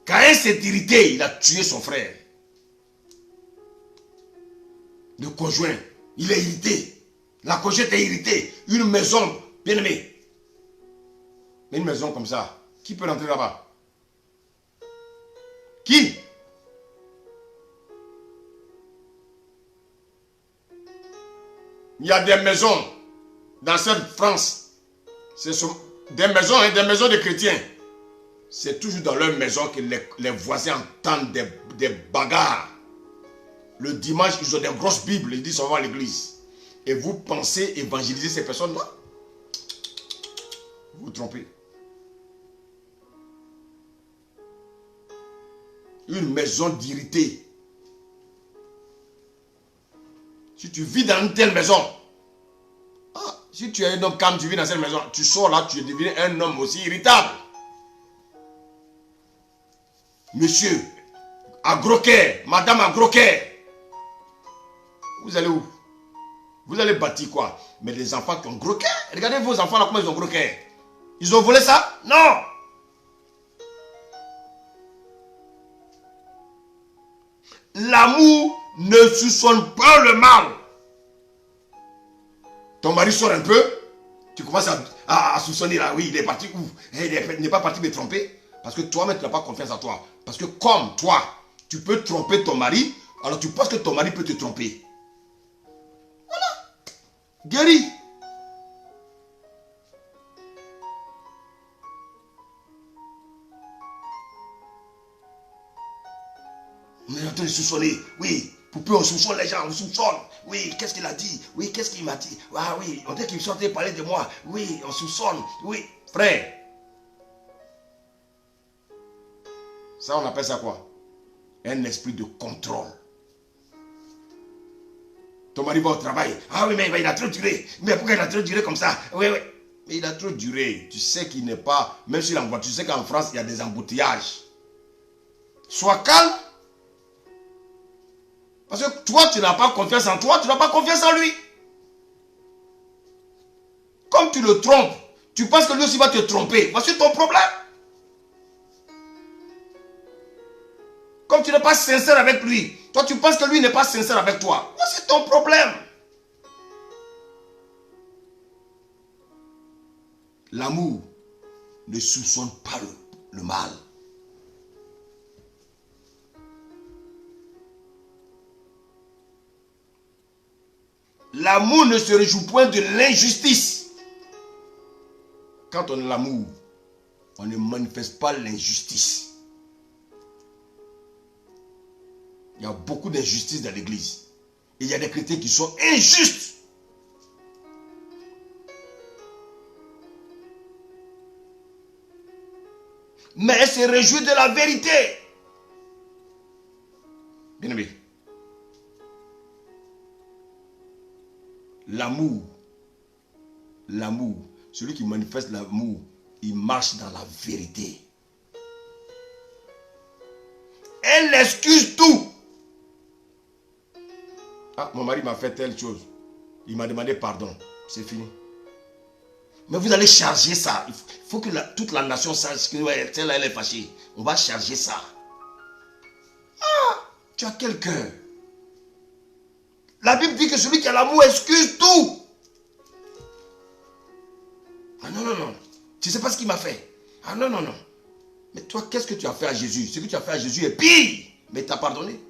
Caïn s'est irrité, il a tué son frère. Le conjoint, il est irrité. La conjointe est irritée. Une maison, bien aimée. Mais une maison comme ça, qui peut rentrer là-bas? Qui? Il y a des maisons dans cette France. Ce sont des maisons de chrétiens. C'est toujours dans leur maison que les voisins entendent des bagarres. Le dimanche, ils ont des grosses Bibles. Ils disent souvent à l'église. Et vous pensez évangéliser ces personnes-là? Vous vous trompez. Une maison d'irrité. Si tu vis dans une telle maison, si tu es un homme calme, tu vis dans cette maison, tu sors là, tu deviens un homme aussi irritable. Monsieur, à gros cœur, madame à gros cœur. Vous allez où? Vous allez bâtir quoi? Mais les enfants qui ont gros cœur, regardez vos enfants là, comment ils ont gros cœur. Ils ont volé ça? Non! L'amour ne soupçonne pas le mal. Ton mari sort un peu, tu commences à soupçonner là, oui, il est parti où? Il n'est pas parti me tromper. Parce que toi-même, tu n'as pas confiance en toi. Parce que comme toi, tu peux tromper ton mari, alors tu penses que ton mari peut te tromper. Guéri. On est en train de soupçonner. Oui, poupée, on soupçonne les gens, on soupçonne. Oui, qu'est-ce qu'il a dit? Oui, qu'est-ce qu'il m'a dit? Ah oui, on dirait qu'il sortait parler de moi. Oui, on soupçonne. Oui, frère. Ça, on appelle ça quoi? Un esprit de contrôle. Ton mari va au travail. Ah oui, mais il a trop duré. Mais pourquoi il a trop duré comme ça? Oui, oui. Mais il a trop duré. Tu sais qu'il n'est pas... Même s'il envoie, tu sais qu'en France, il y a des embouteillages. Sois calme. Parce que toi, tu n'as pas confiance en toi, tu n'as pas confiance en lui. Comme tu le trompes, tu penses que lui aussi va te tromper. Voici ton problème. Comme tu n'es pas sincère avec lui, toi tu penses que lui n'est pas sincère avec toi. Voici ton problème. L'amour ne soupçonne pas le mal. L'amour ne se réjouit point de l'injustice. Quand on a l'amour, on ne manifeste pas l'injustice. Il y a beaucoup d'injustice dans l'église. Et il y a des chrétiens qui sont injustes. Mais elle se réjouit de la vérité. Bien aimé. L'amour, celui qui manifeste l'amour, il marche dans la vérité. Elle excuse tout. Ah, mon mari m'a fait telle chose. Il m'a demandé pardon. C'est fini. Mais vous allez charger ça. Il faut que toute la nation sache que celle-là, elle est fâchée. On va charger ça. Ah, tu as quel cœur? La Bible dit que celui qui a l'amour excuse tout. sais pas ce qu'il m'a fait. Ah non, non, non. Mais toi, qu'est-ce que tu as fait à Jésus? Ce que tu as fait à Jésus est pire. Mais tu as pardonné.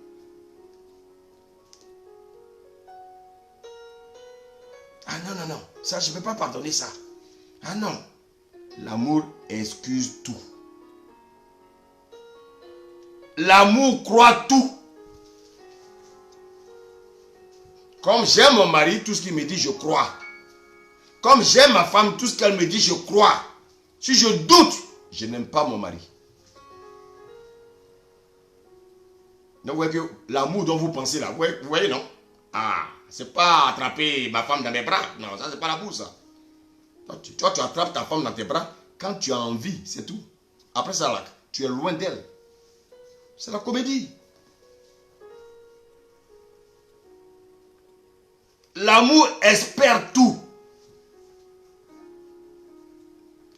Ah non, non, non. Ça, je ne peux pas pardonner ça. Ah non. L'amour excuse tout. L'amour croit tout. Comme j'aime mon mari, tout ce qu'il me dit, je crois. Comme j'aime ma femme, tout ce qu'elle me dit, je crois. Si je doute, je n'aime pas mon mari. Donc, vous voyez que l'amour dont vous pensez là, vous voyez non? Ah, c'est pas attraper ma femme dans mes bras. Non, ça, c'est pas l'amour, ça. Toi, tu attrapes ta femme dans tes bras quand tu as envie, c'est tout. Après ça, là, tu es loin d'elle. C'est la comédie. L'amour espère tout.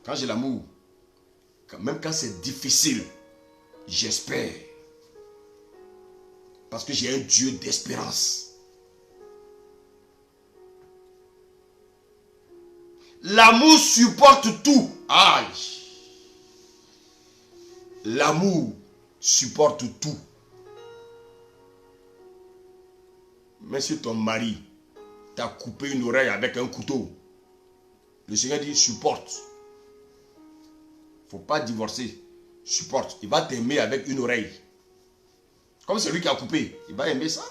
Quand j'ai l'amour, même quand c'est difficile, j'espère. Parce que j'ai un Dieu d'espérance. L'amour supporte tout. Aïe. L'amour supporte tout. Mais si ton mari t'a coupé une oreille avec un couteau, le Seigneur dit supporte. Il ne faut pas divorcer. Supporte. Il va t'aimer avec une oreille. Comme celui qui a coupé, il va aimer ça.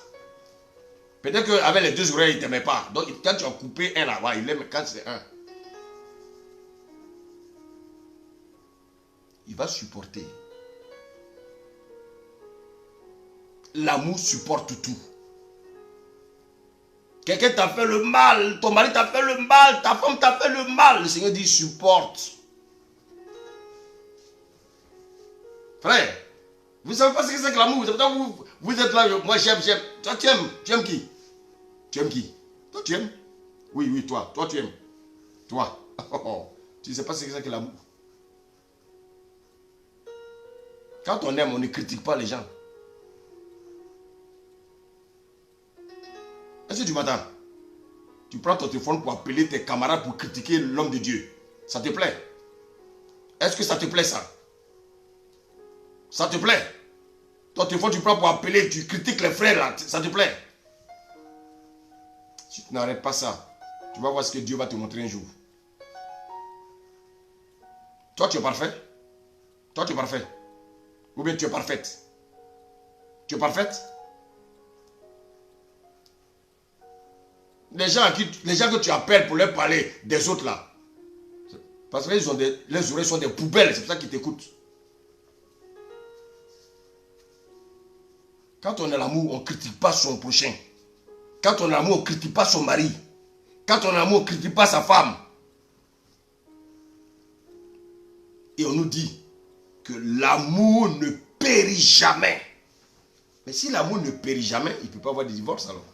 Peut-être qu'avec les deux oreilles, il ne t'aimait pas. Donc quand tu as coupé un là-bas, il aime quand c'est un. Il va supporter. L'amour supporte tout. Quelqu'un t'a fait le mal, ton mari t'a fait le mal, ta femme t'a fait le mal. Le Seigneur dit supporte. Frère, vous ne savez pas ce que c'est que l'amour. Vous êtes là, moi j'aime. Toi tu aimes. Tu aimes qui? Tu aimes qui? Toi tu aimes? Oui, toi. Toi tu aimes. Toi. Tu ne sais pas ce que c'est que l'amour. Quand on aime, on ne critique pas les gens. Est-ce que tu m'entends? Tu prends ton téléphone pour appeler tes camarades pour critiquer l'homme de Dieu. Ça te plaît? Est-ce que ça te plaît ça? Ça te plaît? Ton téléphone tu prends pour appeler, tu critiques les frères là, ça te plaît? Si tu n'arrêtes pas ça, tu vas voir ce que Dieu va te montrer un jour. Toi tu es parfait? Toi tu es parfait? Ou bien tu es parfaite? Tu es parfaite? Les gens que tu appelles pour leur parler des autres là, parce que les oreilles sont des poubelles, c'est pour ça qu'ils t'écoutent. Quand on a l'amour, on ne critique pas son prochain. Quand on a l'amour, on ne critique pas son mari. Quand on a l'amour, on ne critique pas sa femme. Et on nous dit que l'amour ne périt jamais. Mais si l'amour ne périt jamais, il ne peut pas avoir de divorce alors.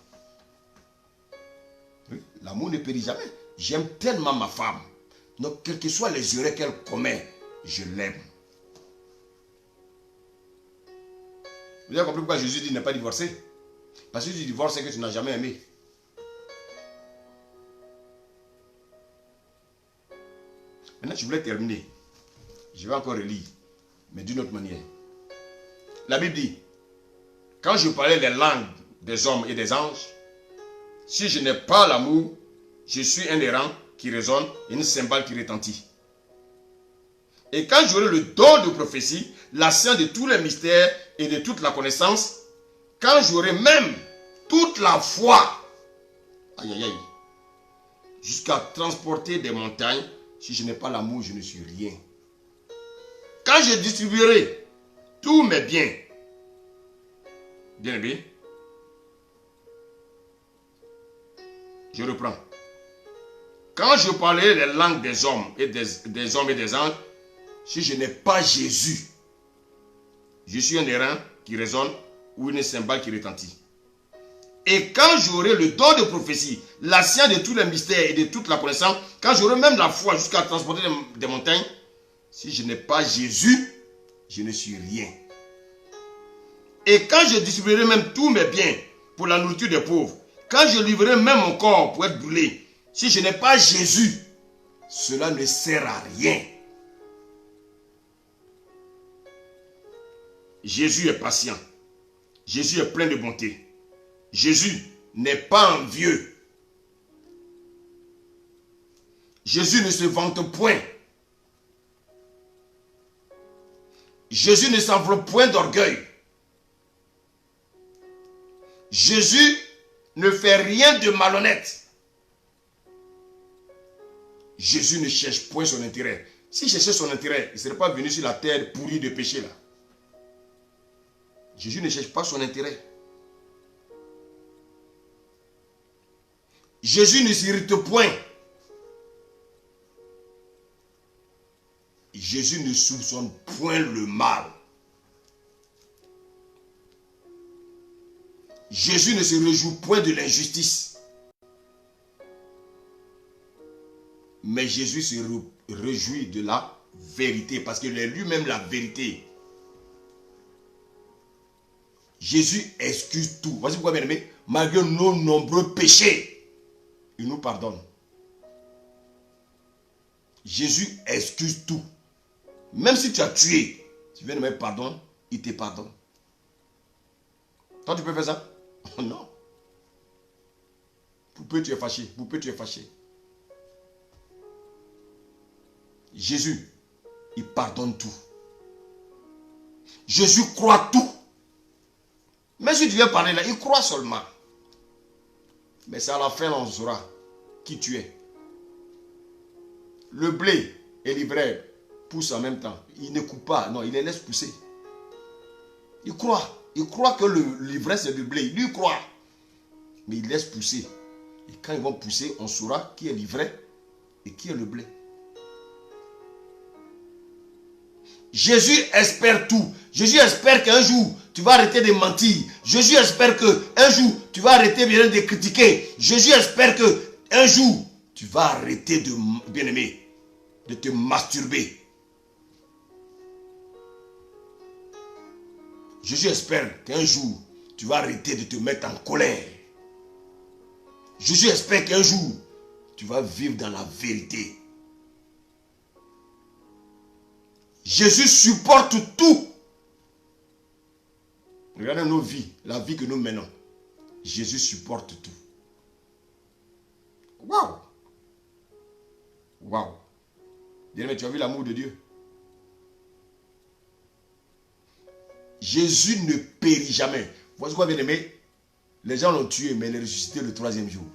Oui, l'amour ne périt jamais. J'aime tellement ma femme. Donc, quelles que soient les erreurs qu'elle commet, je l'aime. Vous avez compris pourquoi Jésus dit ne pas divorcer? Parce que si tu divorces, c'est que tu n'as jamais aimé. Maintenant, je voulais terminer. Je vais encore relire, mais d'une autre manière. La Bible dit, quand je parlais les langues des hommes et des anges, si je n'ai pas l'amour, je suis un errant qui résonne et une cymbale qui retentit. Et quand j'aurai le don de prophétie, la science de tous les mystères et de toute la connaissance, quand j'aurai même toute la foi, aïe aïe aïe, jusqu'à transporter des montagnes, si je n'ai pas l'amour, je ne suis rien. Quand je distribuerai tous mes biens, bien aimé, je reprends. Quand je parlerai les langues des hommes et des hommes et des anges, si je n'ai pas Jésus, je suis un errant qui résonne ou une cymbale qui retentit. Et quand j'aurai le don de prophétie, la science de tous les mystères et de toute la connaissance, quand j'aurai même la foi jusqu'à transporter des montagnes, si je n'ai pas Jésus, je ne suis rien. Et quand je distribuerai même tous mes biens pour la nourriture des pauvres, quand je livrerai même mon corps pour être brûlé, si je n'ai pas Jésus, cela ne sert à rien. Jésus est patient. Jésus est plein de bonté. Jésus n'est pas envieux. Jésus ne se vante point. Jésus ne s'enveloppe point d'orgueil. Jésus ne fait rien de malhonnête. Jésus ne cherche point son intérêt. S'il cherchait son intérêt, il ne serait pas venu sur la terre pourrie de péché là. Jésus ne cherche pas son intérêt. Jésus ne s'irrite point. Jésus ne soupçonne point le mal. Jésus ne se réjouit point de l'injustice. Mais Jésus se réjouit de la vérité parce qu'il est lui-même la vérité. Jésus excuse tout. Voici pourquoi, bien aimé, malgré nos nombreux péchés, il nous pardonne. Jésus excuse tout. Même si tu as tué, tu viens de mettre pardon, il te pardonne. Toi, tu peux faire ça? Non. Pourquoi tu es fâché? Pourquoi tu es fâché? Jésus, il pardonne tout. Jésus croit tout. Mais si tu viens parler là, il croit seulement. Mais c'est à la fin, on saura qui tu es. Le blé et l'ivraie poussent en même temps. Il ne coupe pas, non, il les laisse pousser. Il croit. Il croit que l'ivraie c'est du blé. Il lui croit. Mais il laisse pousser. Et quand ils vont pousser, on saura qui est l'ivraie et qui est le blé. Jésus espère tout. Jésus espère qu'un jour, tu vas arrêter de mentir. Jésus espère qu'un jour, tu vas arrêter bien de critiquer. Jésus espère qu'un jour, tu vas arrêter de, bien aimé, de te masturber. Jésus espère qu'un jour, tu vas arrêter de te mettre en colère. Jésus espère qu'un jour, tu vas vivre dans la vérité. Jésus supporte tout. Regardez nos vies, la vie que nous menons. Jésus supporte tout. Waouh! Waouh! Bien-aimé, tu as vu l'amour de Dieu? Jésus ne périt jamais. Voici quoi, bien-aimé? Les gens l'ont tué, mais il est ressuscité le 3e jour.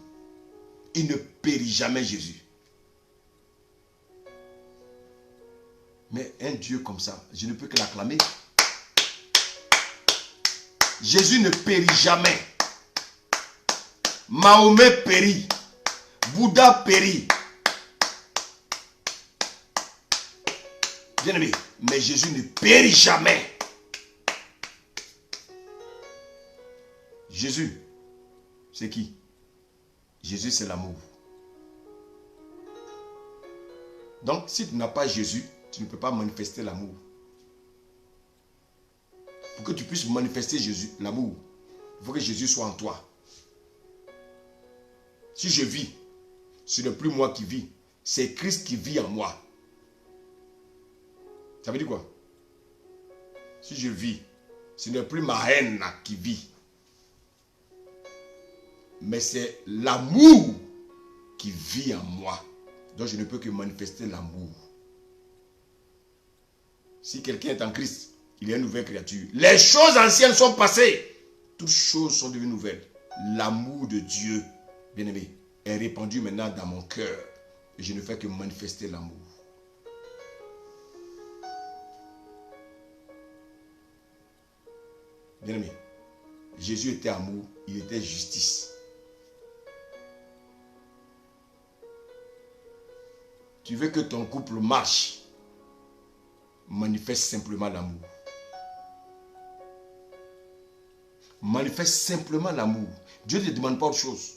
Il ne périt jamais, Jésus. Mais un Dieu comme ça, je ne peux que l'acclamer. Jésus ne périt jamais. Mahomet périt. Bouddha périt. Bien aimé, mais Jésus ne périt jamais. Jésus, c'est qui? Jésus, c'est l'amour. Donc, si tu n'as pas Jésus, tu ne peux pas manifester l'amour. Pour que tu puisses manifester Jésus, l'amour, il faut que Jésus soit en toi. Si je vis, ce n'est plus moi qui vis, c'est Christ qui vit en moi. Ça veut dire quoi? Si je vis, ce n'est plus ma haine qui vit, mais c'est l'amour qui vit en moi. Donc je ne peux que manifester l'amour. Si quelqu'un est en Christ, il est une nouvelle créature. Les choses anciennes sont passées. Toutes choses sont devenues nouvelles. L'amour de Dieu, bien-aimé, est répandu maintenant dans mon cœur. Et je ne fais que manifester l'amour. Bien-aimé, Jésus était amour, il était justice. Tu veux que ton couple marche, manifeste simplement l'amour. Manifeste simplement l'amour. Dieu ne te demande pas autre chose.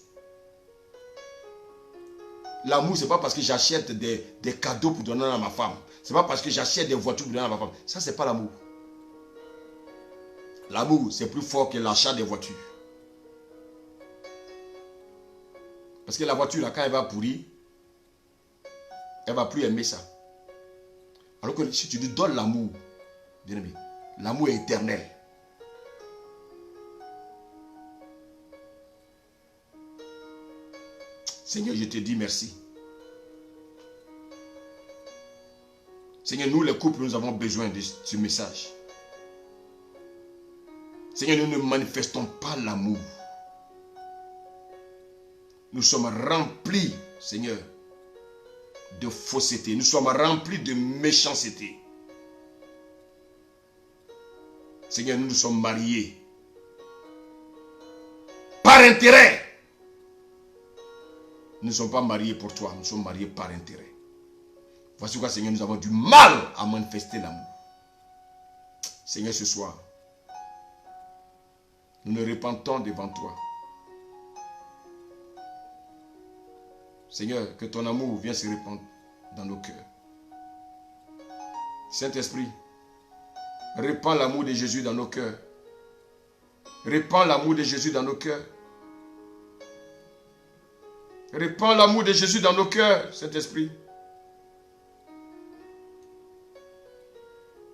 L'amour, ce n'est pas parce que j'achète des cadeaux pour donner à ma femme. Ce n'est pas parce que j'achète des voitures pour donner à ma femme. Ça, ce n'est pas l'amour. L'amour, c'est plus fort que l'achat des voitures. Parce que la voiture, là, quand elle va pourrir, elle ne va plus aimer ça. Alors que si tu lui donnes l'amour, bien aimé, L'amour est éternel. Seigneur, je te dis merci. Seigneur, nous les couples, nous avons besoin de ce message. Seigneur, nous ne manifestons pas l'amour. Nous sommes remplis, Seigneur, de fausseté. Nous sommes remplis de méchanceté. Seigneur, nous nous sommes mariés par intérêt. Nous ne sommes pas mariés pour toi, nous sommes mariés par intérêt. Voici pourquoi, Seigneur, nous avons du mal à manifester l'amour. Seigneur, ce soir, nous nous repentons devant toi. Seigneur, que ton amour vienne se répandre dans nos cœurs. Saint-Esprit, répands l'amour de Jésus dans nos cœurs. Répands l'amour de Jésus dans nos cœurs. Répands l'amour de Jésus dans nos cœurs, Saint-Esprit.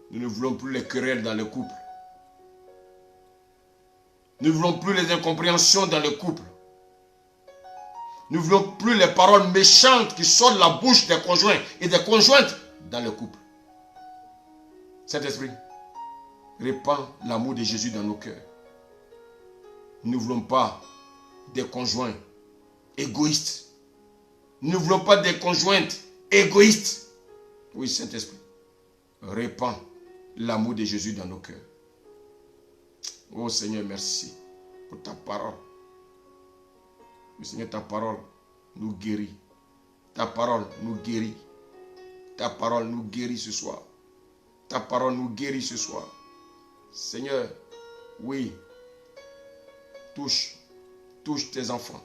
Nous ne voulons plus les querelles dans le couple. Nous ne voulons plus les incompréhensions dans le couple. Nous ne voulons plus les paroles méchantes qui sortent de la bouche des conjoints et des conjointes dans le couple. Saint-Esprit, répands l'amour de Jésus dans nos cœurs. Nous ne voulons pas des conjoints égoïstes. Nous ne voulons pas des conjointes égoïstes. Oui, Saint-Esprit, répands l'amour de Jésus dans nos cœurs. Oh Seigneur, merci pour ta parole. Oui, Seigneur, ta parole nous guérit. Ta parole nous guérit. Ta parole nous guérit ce soir. Ta parole nous guérit ce soir. Seigneur, oui, touche tes enfants.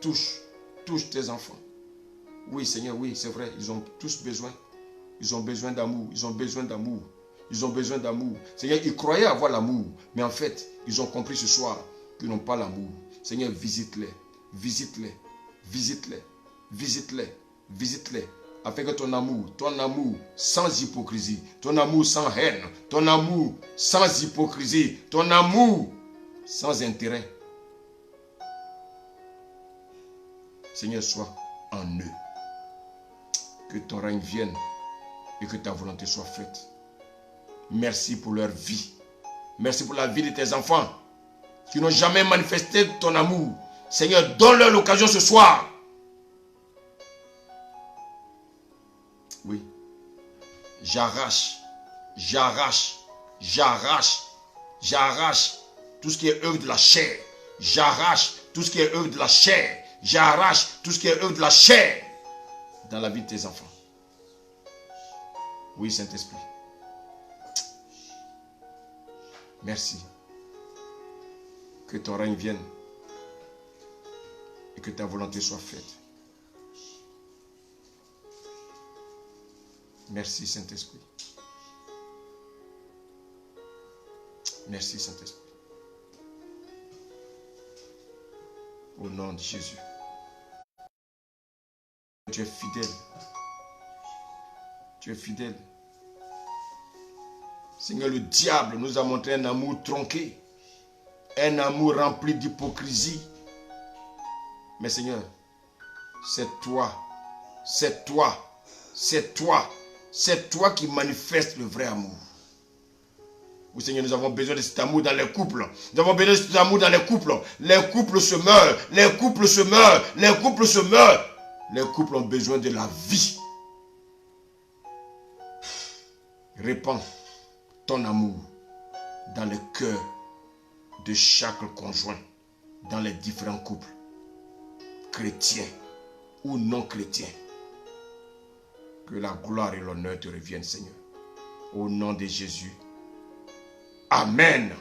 Touche tes enfants. Oui, Seigneur, oui, c'est vrai, ils ont tous besoin. Ils ont besoin d'amour, ils ont besoin d'amour. Ils ont besoin d'amour. Seigneur, ils croyaient avoir l'amour, mais en fait, ils ont compris ce soir qu'ils n'ont pas l'amour. Seigneur, visite-les, visite-les, visite-les, visite-les, visite-les. Afin que ton amour sans hypocrisie, ton amour sans haine, ton amour sans hypocrisie, ton amour sans intérêt, Seigneur, soit en eux. Que ton règne vienne et que ta volonté soit faite. Merci pour leur vie. Merci pour la vie de tes enfants qui n'ont jamais manifesté ton amour. Seigneur, donne-leur l'occasion ce soir. Oui. J'arrache tout ce qui est œuvre de la chair. J'arrache tout ce qui est œuvre de la chair. J'arrache tout ce qui est œuvre de la chair dans la vie de tes enfants. Oui, Saint-Esprit. Merci. Que ton règne vienne et que ta volonté soit faite. Merci, Saint-Esprit. Merci, Saint-Esprit. Au nom de Jésus. Tu es fidèle. Tu es fidèle. Seigneur, le diable nous a montré un amour tronqué. Un amour rempli d'hypocrisie. Mais Seigneur, c'est toi qui manifeste le vrai amour. Oui, Seigneur, nous avons besoin de cet amour dans les couples. Nous avons besoin de cet amour dans les couples. Les couples se meurent. Les couples se meurent. Les couples se meurent. Les couples ont besoin de la vie. Répands ton amour dans le cœur de chaque conjoint, dans les différents couples, chrétiens ou non chrétiens. Que la gloire et l'honneur te reviennent, Seigneur. Au nom de Jésus. Amen.